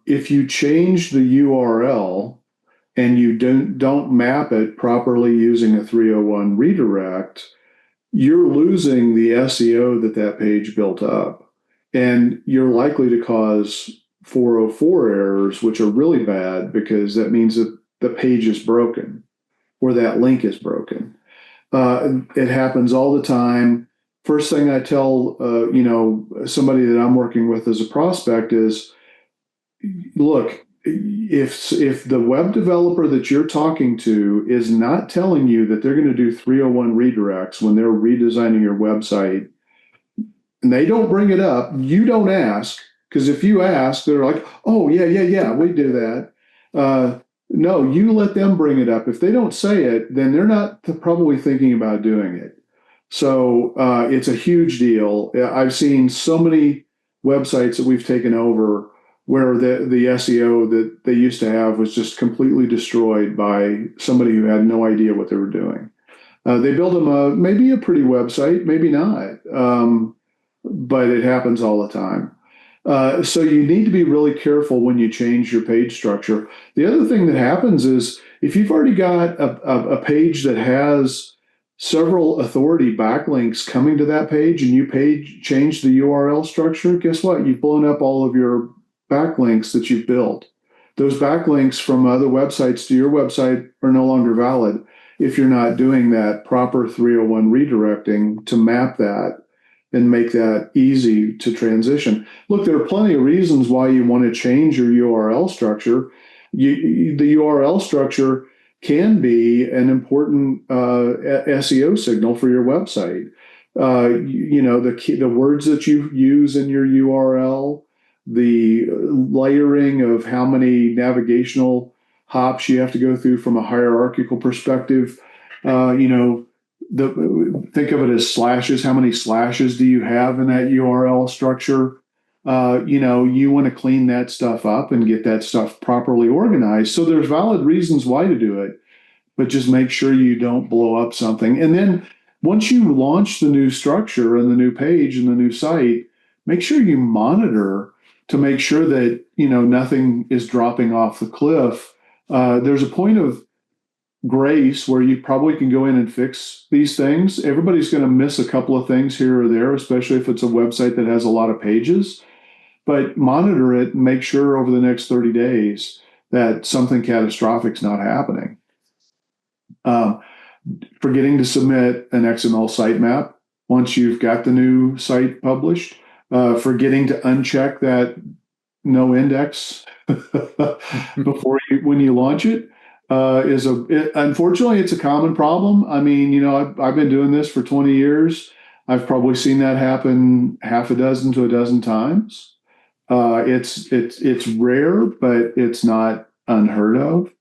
Speaker 2: If you change the URL and you don't map it properly using a 301 redirect, you're losing the SEO that page built up. And you're likely to cause 404 errors, which are really bad because that means that the page is broken or that link is broken. It happens all the time. First thing I tell, somebody that I'm working with as a prospect is, look, if the web developer that you're talking to is not telling you that they're going to do 301 redirects when they're redesigning your website, and they don't bring it up, you don't ask, because if you ask, they're like, oh, yeah, we do that. No, you let them bring it up. If they don't say it, then they're not probably thinking about doing it. So it's a huge deal. I've seen so many websites that we've taken over where the SEO that they used to have was just completely destroyed by somebody who had no idea what they were doing. They build them maybe a pretty website, maybe not, but it happens all the time. So you need to be really careful when you change your page structure. The other thing that happens is if you've already got a page that has several authority backlinks coming to that page and you change the URL structure, guess what? You've blown up all of your backlinks that you've built. Those backlinks from other websites to your website are no longer valid if you're not doing that proper 301 redirecting to map that and make that easy to transition. Look, there are plenty of reasons why you want to change your URL structure. The URL structure can be an important SEO signal for your website. The words that you use in your URL, the layering of how many navigational hops you have to go through from a hierarchical perspective. Think of it as slashes. How many slashes do you have in that URL structure? You want to clean that stuff up and get that stuff properly organized. So there's valid reasons why to do it, but just make sure you don't blow up something. And then once you launch the new structure and the new page and the new site, make sure you monitor to make sure that, nothing is dropping off the cliff. There's a point of grace where you probably can go in and fix these things. Everybody's going to miss a couple of things here or there, especially if it's a website that has a lot of pages. But monitor it and make sure over the next 30 days that something catastrophic is not happening. Forgetting to submit an XML sitemap once you've got the new site published. Forgetting to uncheck that no index when you launch it. Unfortunately, it's a common problem. I mean, I've been doing this for 20 years. I've probably seen that happen half a dozen to a dozen times. It's rare, but it's not unheard of.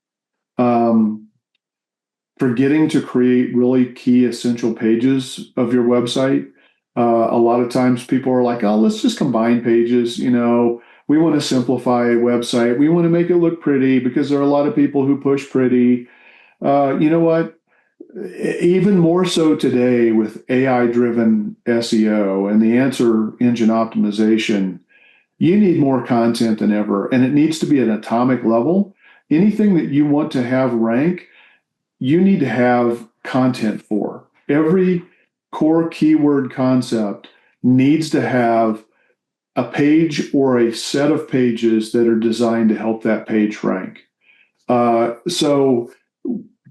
Speaker 2: Forgetting to create really key essential pages of your website. A lot of times people are like, oh, let's just combine pages. We want to simplify a website. We want to make it look pretty because there are a lot of people who push pretty. You know what? Even more so today with AI-driven SEO and the answer engine optimization, you need more content than ever, and it needs to be at an atomic level. Anything that you want to have rank, you need to have content for. Every core keyword concept needs to have a page or a set of pages that are designed to help that page rank. So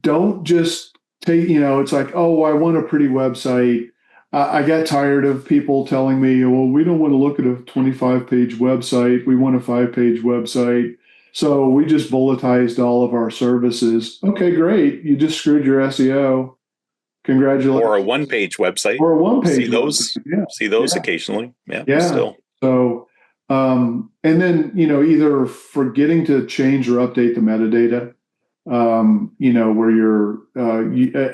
Speaker 2: don't just take, it's like, oh, I want a pretty website. I got tired of people telling me, well, we don't want to look at a 25-page website. We want a 5-page website. So we just bulletized all of our services. Okay, great. You just screwed your SEO. Congratulations.
Speaker 1: Or a one-page website.
Speaker 2: Or a one-page
Speaker 1: See those?
Speaker 2: website. Yeah.
Speaker 1: See those occasionally.
Speaker 2: Yeah.
Speaker 1: Still.
Speaker 2: So, and then, either forgetting to change or update the metadata, where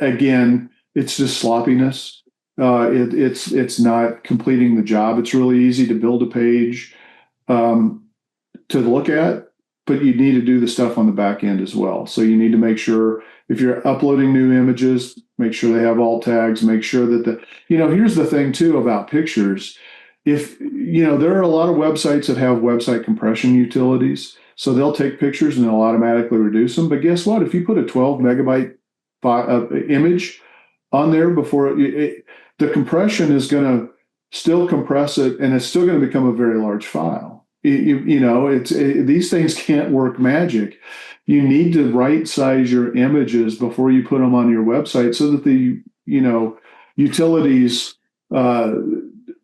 Speaker 2: again, it's just sloppiness. It's not completing the job. It's really easy to build a page to look at, but you need to do the stuff on the back end as well. So you need to make sure if you're uploading new images, make sure they have alt tags, make sure that here's the thing too about pictures. If, there are a lot of websites that have website compression utilities, so they'll take pictures and they'll automatically reduce them. But guess what? If you put a 12 megabyte image on there before the compression is going to still compress it, and it's still going to become a very large file. These things can't work magic. You need to right size your images before you put them on your website so that the utilities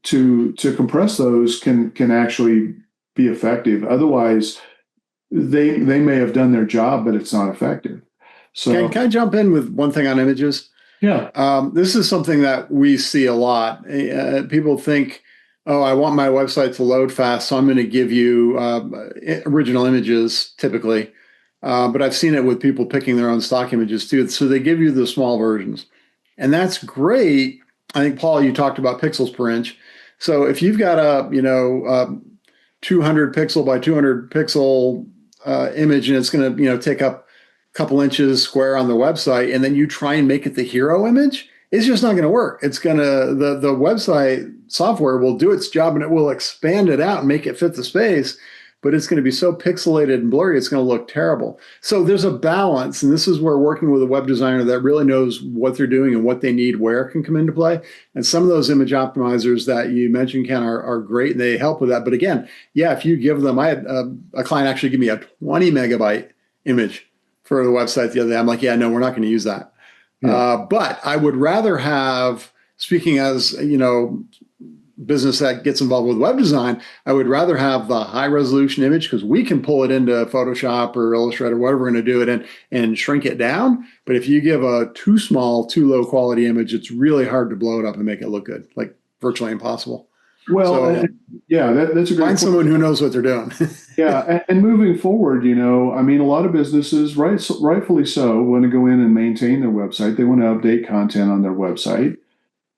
Speaker 2: to compress those can actually be effective. Otherwise, they may have done their job, but it's not effective. So
Speaker 4: can I jump in with one thing on images?
Speaker 2: Yeah.
Speaker 4: This is something that we see a lot. People think, oh, I want my website to load fast, so I'm going to give you original images typically. But I've seen it with people picking their own stock images too. So they give you the small versions. And that's great. I think, Paul, you talked about pixels per inch. So if you've got a 200 pixel by 200 pixel image, and it's going to take up a couple inches square on the website, and then you try and make it the hero image, it's just not going to work. It's going to the website software will do its job and it will expand it out and make it fit the space, but it's going to be so pixelated and blurry, it's going to look terrible. So there's a balance, and this is where working with a web designer that really knows what they're doing and what they need where can come into play. And some of those image optimizers that you mentioned, Ken, are great, and they help with that. But again, if you give them, I had a client actually give me a 20 megabyte image for the website the other day. I'm like, no, we're not going to use that. Yeah. But I would rather have, speaking as, business that gets involved with web design, I would rather have the high resolution image because we can pull it into Photoshop or Illustrator, whatever we're going to do it in, and shrink it down. But if you give a too small, too low quality image, it's really hard to blow it up and make it look good, like virtually impossible.
Speaker 2: Well,
Speaker 4: So,
Speaker 2: yeah, that's a great
Speaker 4: find
Speaker 2: point.
Speaker 4: someone who knows what they're doing.
Speaker 2: Yeah, and moving forward, I mean, a lot of businesses, rightfully so, want to go in and maintain their website. They want to update content on their website.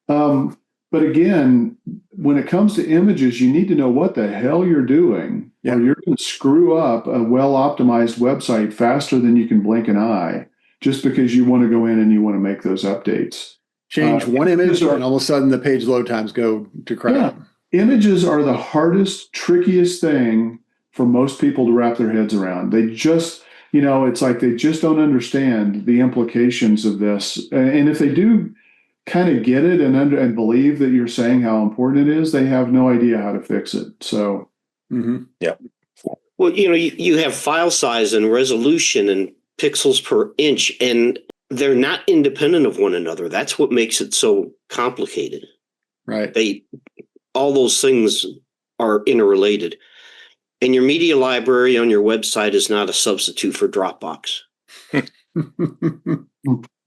Speaker 2: But again, when it comes to images, you need to know what the hell you're doing, or you're going to screw up a well-optimized website faster than you can blink an eye, just because you want to go in and you want to make those updates.
Speaker 4: Change one image, and all of a sudden the page load times go to crap.
Speaker 2: Yeah. Images are the hardest, trickiest thing for most people to wrap their heads around. They just, it's like they just don't understand the implications of this. And if they do kind of get it and believe that you're saying how important it is, they have no idea how to fix it. So,
Speaker 1: yeah.
Speaker 3: Well, you have file size and resolution and pixels per inch, and they're not independent of one another. That's what makes it so complicated.
Speaker 4: Right.
Speaker 3: All those things are interrelated. And your media library on your website is not a substitute for Dropbox.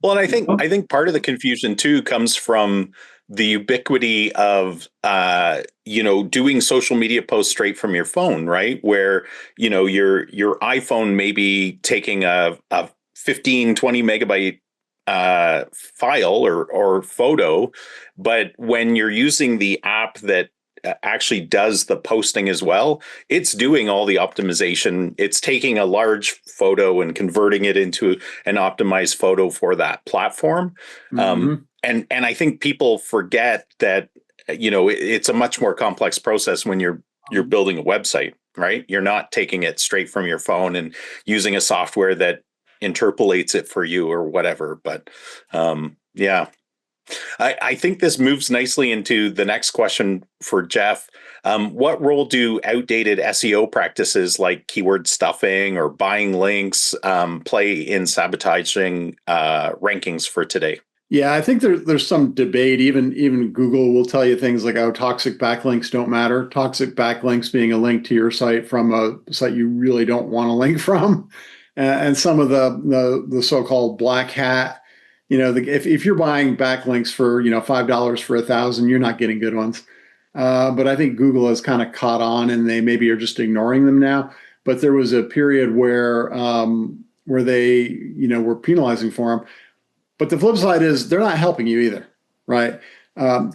Speaker 1: Well, and I think part of the confusion too comes from the ubiquity of doing social media posts straight from your phone, right? Where your iPhone may be taking a 15, 20 megabyte file or photo, but when you're using the app that actually does the posting as well, it's doing all the optimization. It's taking a large photo and converting it into an optimized photo for that platform. And I think people forget that it's a much more complex process when you're building a website, right? You're not taking it straight from your phone and using a software that interpolates it for you or whatever. But yeah. I think this moves nicely into the next question for Jeff. What role do outdated SEO practices like keyword stuffing or buying links play in sabotaging rankings for today?
Speaker 4: Yeah, I think there's some debate. Even Google will tell you things like, "Oh, toxic backlinks don't matter." Toxic backlinks being a link to your site from a site you really don't want to link from, and some of the so-called black hat. If you're buying backlinks for $5 for 1,000, you're not getting good ones. But I think Google has kind of caught on, and they maybe are just ignoring them now. But there was a period where they were penalizing for them. But the flip side is they're not helping you either, right?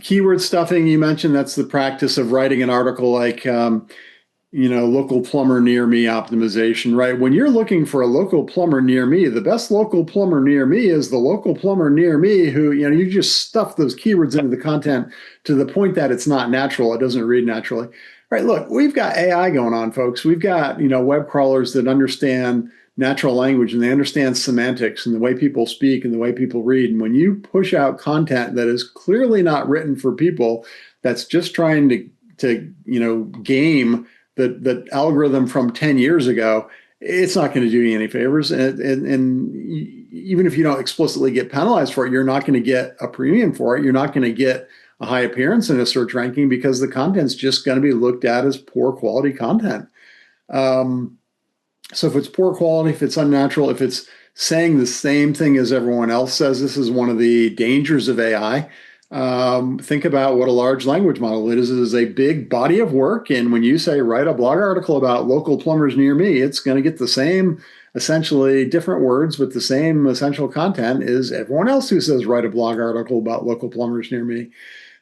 Speaker 4: Keyword stuffing, you mentioned, that's the practice of writing an article like local plumber near me optimization, right? When you're looking for a local plumber near me, the best local plumber near me is the local plumber near me who, you just stuff those keywords into the content to the point that it's not natural. It doesn't read naturally, right? Look, we've got AI going on, folks. We've got, web crawlers that understand natural language and they understand semantics and the way people speak and the way people read. And when you push out content that is clearly not written for people, that's just trying to game that algorithm from 10 years ago, it's not going to do you any favors. And even if you don't explicitly get penalized for it, you're not going to get a premium for it. You're not going to get a high appearance in a search ranking because the content's just going to be looked at as poor quality content. So if it's poor quality, if it's unnatural, if it's saying the same thing as everyone else says, this is one of the dangers of AI. Think about what a large language model is. It is a big body of work. And when you say, write a blog article about local plumbers near me, it's going to get the same, essentially different words with the same essential content as everyone else who says, write a blog article about local plumbers near me.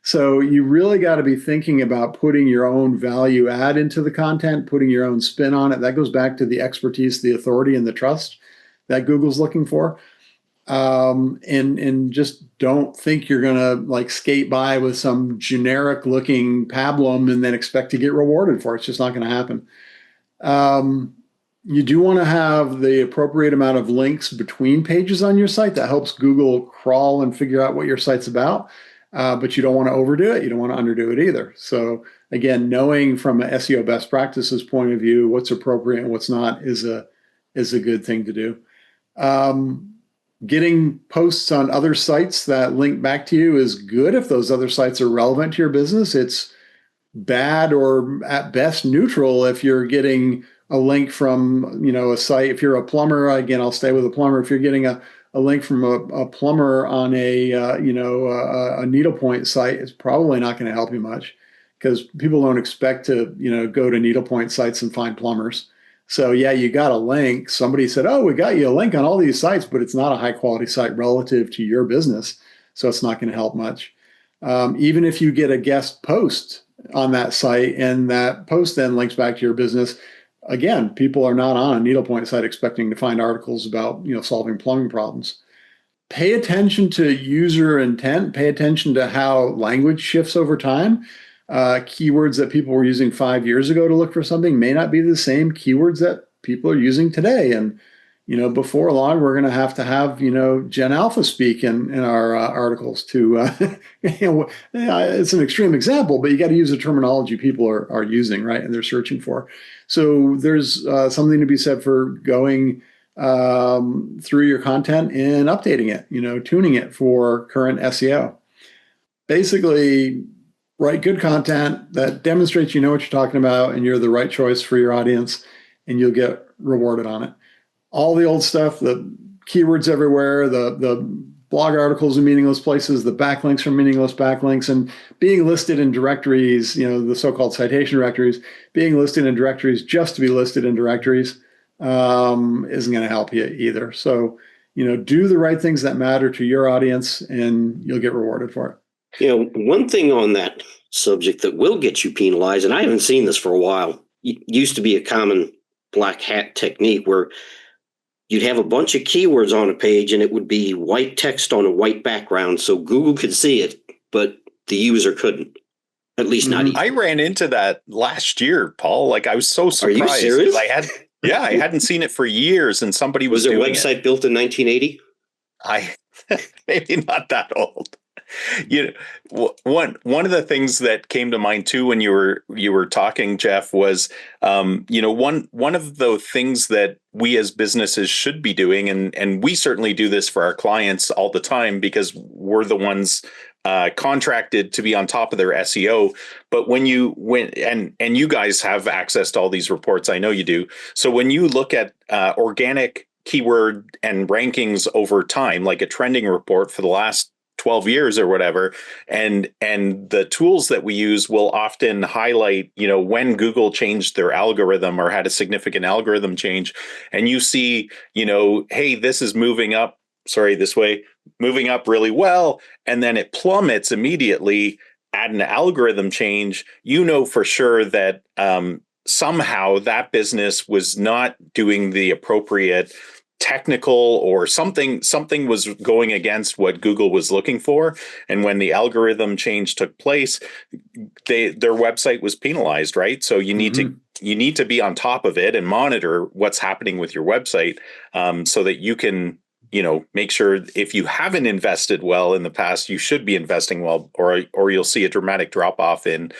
Speaker 4: So you really got to be thinking about putting your own value add into the content, putting your own spin on it. That goes back to the expertise, the authority, and the trust that Google's looking for. And just don't think you're going to skate by with some generic looking pablum and then expect to get rewarded for it. It's just not going to happen. You do want to have the appropriate amount of links between pages on your site. That helps Google crawl and figure out what your site's about. But you don't want to overdo it. You don't want to underdo it either. So again, knowing from an SEO best practices point of view, what's appropriate and what's not is a good thing to do. Getting posts on other sites that link back to you is good if those other sites are relevant to your business. It's bad or at best neutral if you're getting a link from, a site. If you're a plumber, again, I'll stay with a plumber. If you're getting a link from a plumber on a needlepoint site, it's probably not going to help you much because people don't expect to, go to needlepoint sites and find plumbers. So yeah, you got a link. Somebody said, "Oh, we got you a link on all these sites," but it's not a high quality site relative to your business, so it's not going to help much. Even if you get a guest post on that site and that post then links back to your business, again, people are not on a needlepoint site expecting to find articles about solving plumbing problems. Pay attention to user intent. Pay attention to how language shifts over time. Keywords that people were using 5 years ago to look for something may not be the same keywords that people are using today. And before long, we're going to have Gen Alpha speak in our articles to. It's an extreme example, but you got to use the terminology people are using, right, and they're searching for. So there's something to be said for going through your content and updating it, tuning it for current SEO. Basically, write good content that demonstrates you know what you're talking about and you're the right choice for your audience, and you'll get rewarded on it. All the old stuff, the keywords everywhere, the blog articles in meaningless places, the backlinks are meaningless backlinks, and being listed in directories, the so-called citation directories, being listed in directories just to be listed in directories isn't going to help you either. So, do the right things that matter to your audience and you'll get rewarded for it.
Speaker 3: One thing on that subject that will get you penalized, and I haven't seen this for a while, used to be a common black hat technique where you'd have a bunch of keywords on a page and it would be white text on a white background so Google could see it, but the user couldn't. At least not easily.
Speaker 1: I ran into that last year, Paul. Like, I was so surprised.
Speaker 3: Are you serious?
Speaker 1: I hadn't seen it for years, and somebody was
Speaker 3: their website built in 1980?
Speaker 1: Maybe not that old. One of the things that came to mind too when you were talking, Jeff, was one of the things that we as businesses should be doing, and we certainly do this for our clients all the time because we're the ones contracted to be on top of their SEO. But when and you guys have access to all these reports, I know you do. So when you look at organic keyword and rankings over time, like a trending report for the last 12 years or whatever, and the tools that we use will often highlight, when Google changed their algorithm or had a significant algorithm change, and you see, hey, this is moving up really well, and then it plummets immediately at an algorithm change, for sure that somehow that business was not doing the appropriate technical or something was going against what Google was looking for. And when the algorithm change took place, their website was penalized, right? So you need to be on top of it and monitor what's happening with your website, so that you can, make sure if you haven't invested well in the past, you should be investing well, or you'll see a dramatic drop off in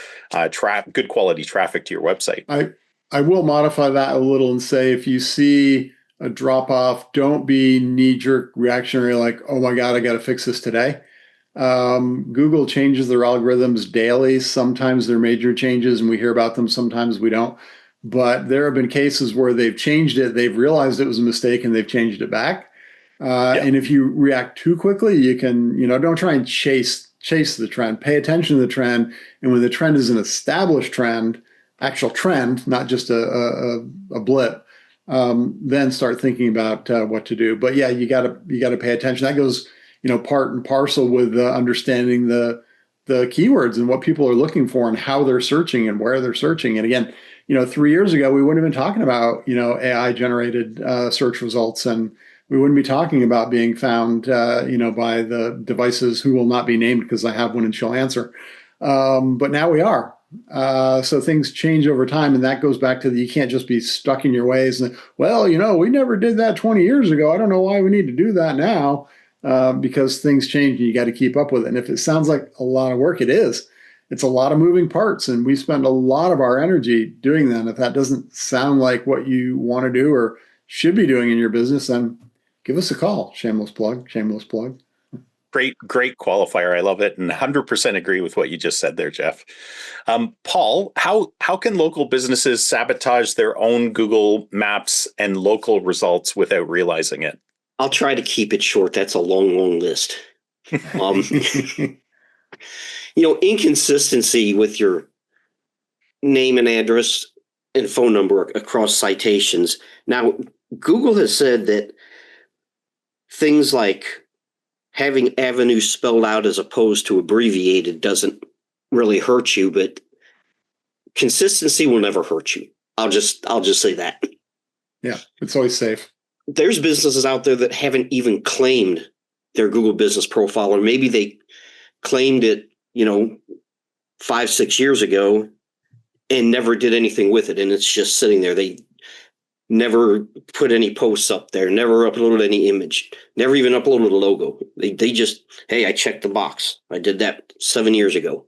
Speaker 1: good quality traffic to your website.
Speaker 4: I will modify that a little and say, if you see a drop off, don't be knee-jerk reactionary like, oh my God, I got to fix this today. Google changes their algorithms daily. Sometimes they're major changes and we hear about them. Sometimes we don't. But there have been cases where they've changed it, they've realized it was a mistake, and they've changed it back. And if you react too quickly, you can, don't try and chase the trend. Pay attention to the trend. And when the trend is an established trend, actual trend, not just a blip, then start thinking about what to do. But yeah, you gotta pay attention. That goes, part and parcel with understanding the keywords and what people are looking for and how they're searching and where they're searching. And again, 3 years ago, we wouldn't have been talking about, AI generated search results, and we wouldn't be talking about being found, by the devices who will not be named because I have one and she'll answer. But now we are. So things change over time, and that goes back to you can't just be stuck in your ways. And we never did that 20 years ago. I don't know why we need to do that now, because things change and you got to keep up with it. And if it sounds like a lot of work, it is. It's a lot of moving parts, and we spend a lot of our energy doing that. If that doesn't sound like what you want to do or should be doing in your business, then give us a call. Shameless plug.
Speaker 1: Great qualifier. I love it, and 100% agree with what you just said there, Jeff. Paul, how can local businesses sabotage their own Google Maps and local results without realizing it?
Speaker 3: I'll try to keep it short. That's a long list. Inconsistency with your name and address and phone number across citations. Now, Google has said that things like having avenue spelled out as opposed to abbreviated doesn't really hurt you, but consistency will never hurt you. I'll just say that.
Speaker 4: Yeah, it's always safe.
Speaker 3: There's businesses out there that haven't even claimed their Google business profile, or maybe they claimed it, 5-6 years ago and never did anything with it. And it's just sitting there. They never put any posts up there, never uploaded any image, never even uploaded a logo. They just, hey, I checked the box. I did that 7 years ago.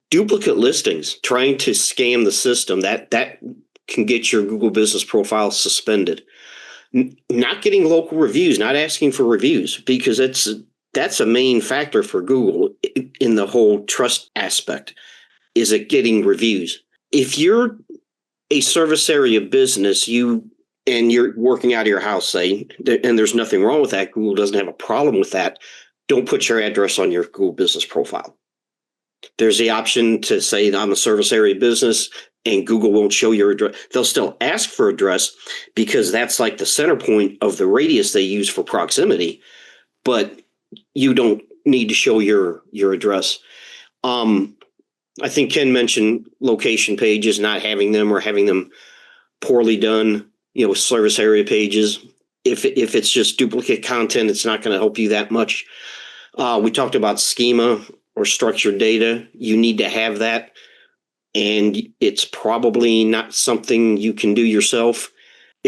Speaker 3: Duplicate listings, trying to scam the system, that can get your Google business profile suspended. Not getting local reviews, not asking for reviews, because that's a main factor for Google in the whole trust aspect. Is it getting reviews? If you're a service area business, you're working out of your house, say, and there's nothing wrong with that, Google doesn't have a problem with that, don't put your address on your Google business profile. There's the option to say I'm a service area business and Google won't show your address. They'll still ask for address because that's like the center point of the radius they use for proximity, but you don't need to show your address. I think Ken mentioned location pages, not having them or having them poorly done, service area pages. If it's just duplicate content, it's not going to help you that much. We talked about schema or structured data. You need to have that. And it's probably not something you can do yourself.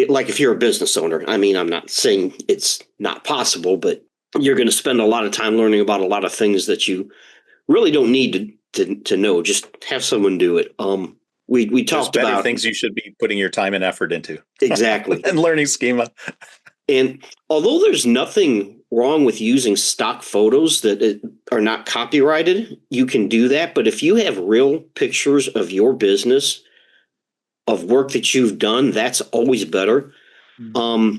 Speaker 3: Like if you're a business owner, I'm not saying it's not possible, but you're going to spend a lot of time learning about a lot of things that you really don't need to know. Just have someone do it. We talked about
Speaker 1: things you should be putting your time and effort into.
Speaker 3: Exactly.
Speaker 1: And learning schema.
Speaker 3: And although there's nothing wrong with using stock photos that are not copyrighted, you can do that. But if you have real pictures of your business, of work that you've done, that's always better. Mm-hmm.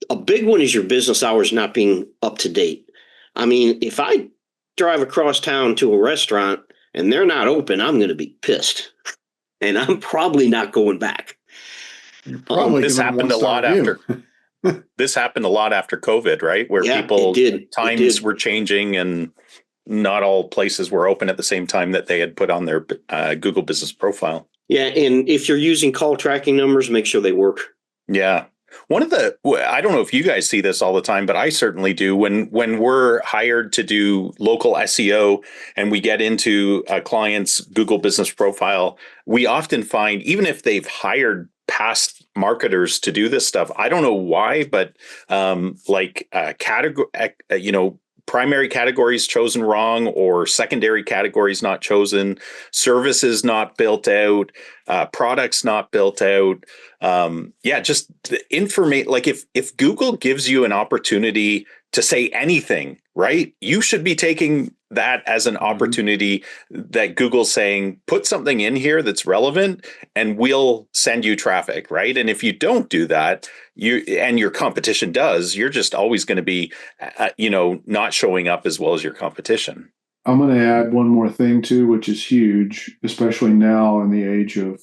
Speaker 3: A big one is your business hours not being up to date. If I drive across town to a restaurant and they're not open, I'm going to be pissed. And I'm probably not going back.
Speaker 1: This happened a lot after. This happened a lot after COVID, right? Where times were changing and not all places were open at the same time that they had put on their Google business profile.
Speaker 3: Yeah. And if you're using call tracking numbers, make sure they work.
Speaker 1: Yeah. I don't know if you guys see this all the time, but I certainly do. When we're hired to do local SEO and we get into a client's Google business profile, we often find, even if they've hired past marketers to do this stuff, I don't know why, but primary categories chosen wrong or secondary categories not chosen, services not built out, products not built out. Just information. Like if Google gives you an opportunity to say anything, right, you should be taking that as an opportunity that Google's saying, put something in here that's relevant and we'll send you traffic, right? And if you don't do that, and your competition does, you're just always going to be, not showing up as well as your competition.
Speaker 2: I'm going to add one more thing too, which is huge, especially now in the age of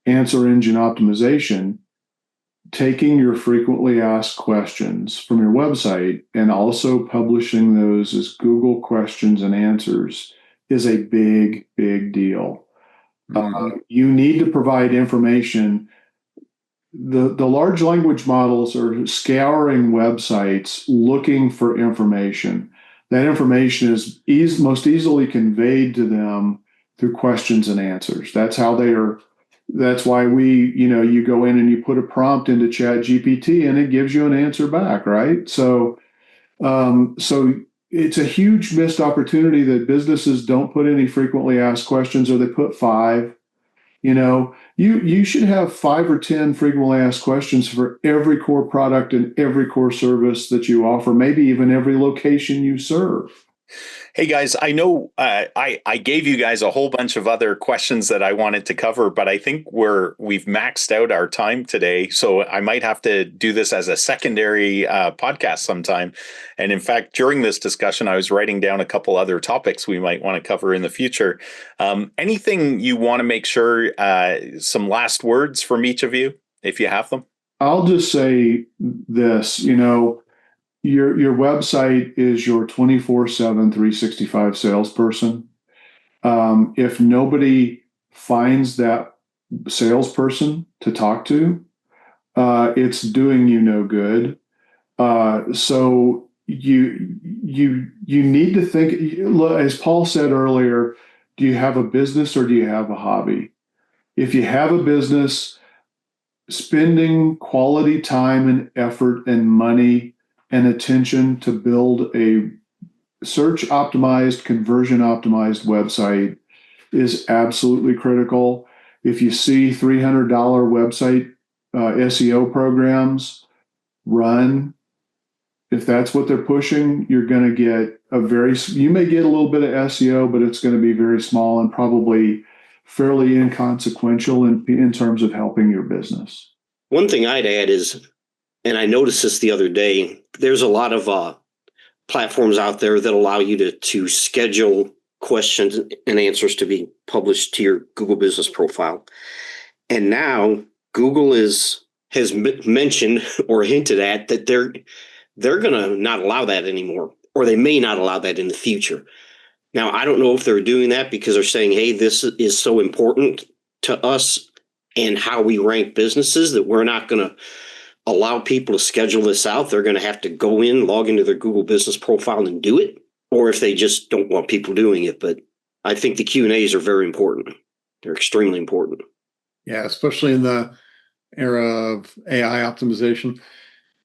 Speaker 2: answer engine optimization. Taking your frequently asked questions from your website and also publishing those as Google questions and answers is a big, big deal. You need to provide information. The large language models are scouring websites looking for information. That information is most easily conveyed to them through questions and answers. That's how they are. That's why you go in and you put a prompt into Chat GPT and it gives you an answer back, right? So it's a huge missed opportunity that businesses don't put any frequently asked questions, or they put 5. You should have 5 or 10 frequently asked questions for every core product and every core service that you offer, maybe even every location you serve.
Speaker 1: Hey guys, I know I gave you guys a whole bunch of other questions that I wanted to cover, but I think we've maxed out our time today, so I might have to do this as a secondary podcast sometime. And in fact, during this discussion, I was writing down a couple other topics we might want to cover in the future. Anything you want to make sure? Some last words from each of you, if you have them.
Speaker 2: I'll just say this, your website is your 24/7, 365 salesperson. If nobody finds that salesperson to talk to, it's doing you no good. So you need to think, as Paul said earlier, do you have a business or do you have a hobby? If you have a business, spending quality time and effort and money and attention to build a search optimized, conversion optimized website is absolutely critical. If you see $300 website SEO programs run, if that's what they're pushing, you're going to get you may get a little bit of SEO, but it's going to be very small and probably fairly inconsequential in terms of helping your business.
Speaker 3: One thing I'd add is, and I noticed this the other day, there's a lot of platforms out there that allow you to schedule questions and answers to be published to your Google business profile. And now Google has mentioned or hinted at that they're going to not allow that anymore, or they may not allow that in the future. Now, I don't know if they're doing that because they're saying, hey, this is so important to us and how we rank businesses that we're not going to allow people to schedule this out. They're going to have to go in, log into their Google business profile and do it, or if they just don't want people doing it. But I think the Q&As are very important. They're extremely important.
Speaker 4: Yeah, especially in the era of AI optimization.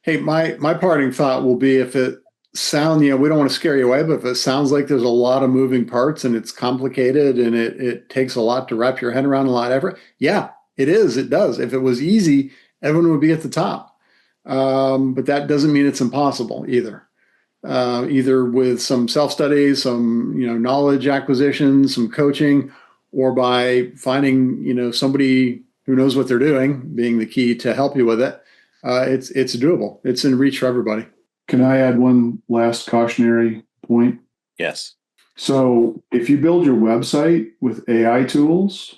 Speaker 4: Hey, my parting thought will be, if it sound, we don't want to scare you away, but if it sounds like there's a lot of moving parts and it's complicated and it takes a lot to wrap your head around, a lot of effort. Yeah, it is. It does. If it was easy, everyone would be at the top. But that doesn't mean it's impossible either. Either with some self-study, some knowledge acquisition, some coaching, or by finding somebody who knows what they're doing, being the key to help you with it. It's doable. It's in reach for everybody.
Speaker 2: Can I add one last cautionary point?
Speaker 1: Yes.
Speaker 2: So if you build your website with AI tools,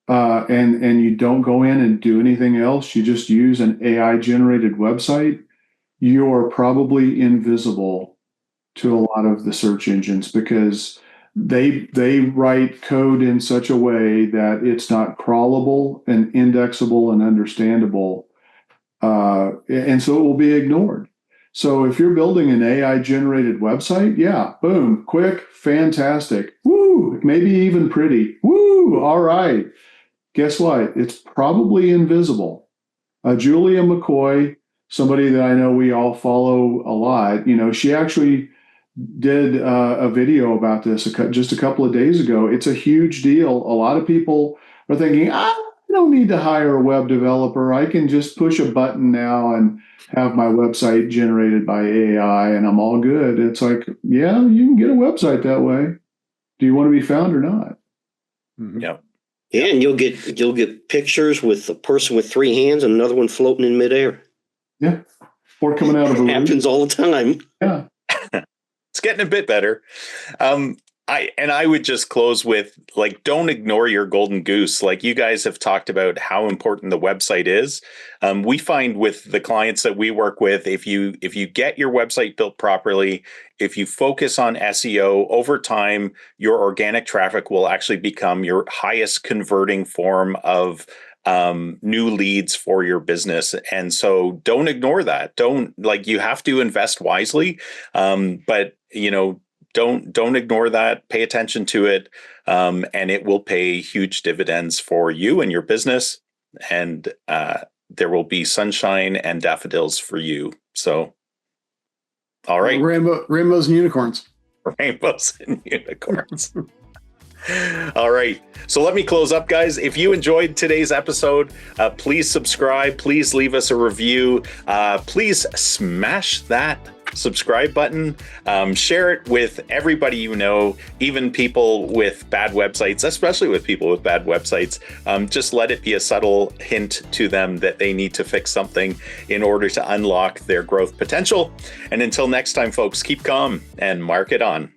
Speaker 2: and you don't go in and do anything else, you just use an AI generated website, you are probably invisible to a lot of the search engines because they write code in such a way that it's not crawlable and indexable and understandable. And so it will be ignored. So if you're building an AI generated website, yeah, boom, quick, fantastic. Woo, maybe even pretty. Woo, all right. Guess what? It's probably invisible. Julia McCoy, somebody that I know we all follow a lot, she actually did a video about this just a couple of days ago. It's a huge deal. A lot of people are thinking, I don't need to hire a web developer. I can just push a button now and have my website generated by AI and I'm all good. It's like, yeah, you can get a website that way. Do you want to be found or not?
Speaker 1: Mm-hmm. Yeah.
Speaker 3: Yeah, and you'll get pictures with a person with 3 hands and another one floating in midair.
Speaker 2: Yeah. Or coming out of a
Speaker 3: happens all the time.
Speaker 2: Yeah.
Speaker 1: It's getting a bit better. I would just close with, don't ignore your golden goose. Like you guys have talked about how important the website is. We find with the clients that we work with, if you get your website built properly, if you focus on SEO over time, your organic traffic will actually become your highest converting form of new leads for your business. And so don't ignore that. You have to invest wisely. But don't ignore that. Pay attention to it. And it will pay huge dividends for you and your business. And there will be sunshine and daffodils for you. So, all right.
Speaker 4: Rainbows and unicorns.
Speaker 1: Rainbows and unicorns. All right. So let me close up, guys. If you enjoyed today's episode, please subscribe. Please leave us a review. Please smash that subscribe button. Share it with everybody you know, even people with bad websites, especially with people with bad websites. Just let it be a subtle hint to them that they need to fix something in order to unlock their growth potential. And until next time, folks, keep calm and market on.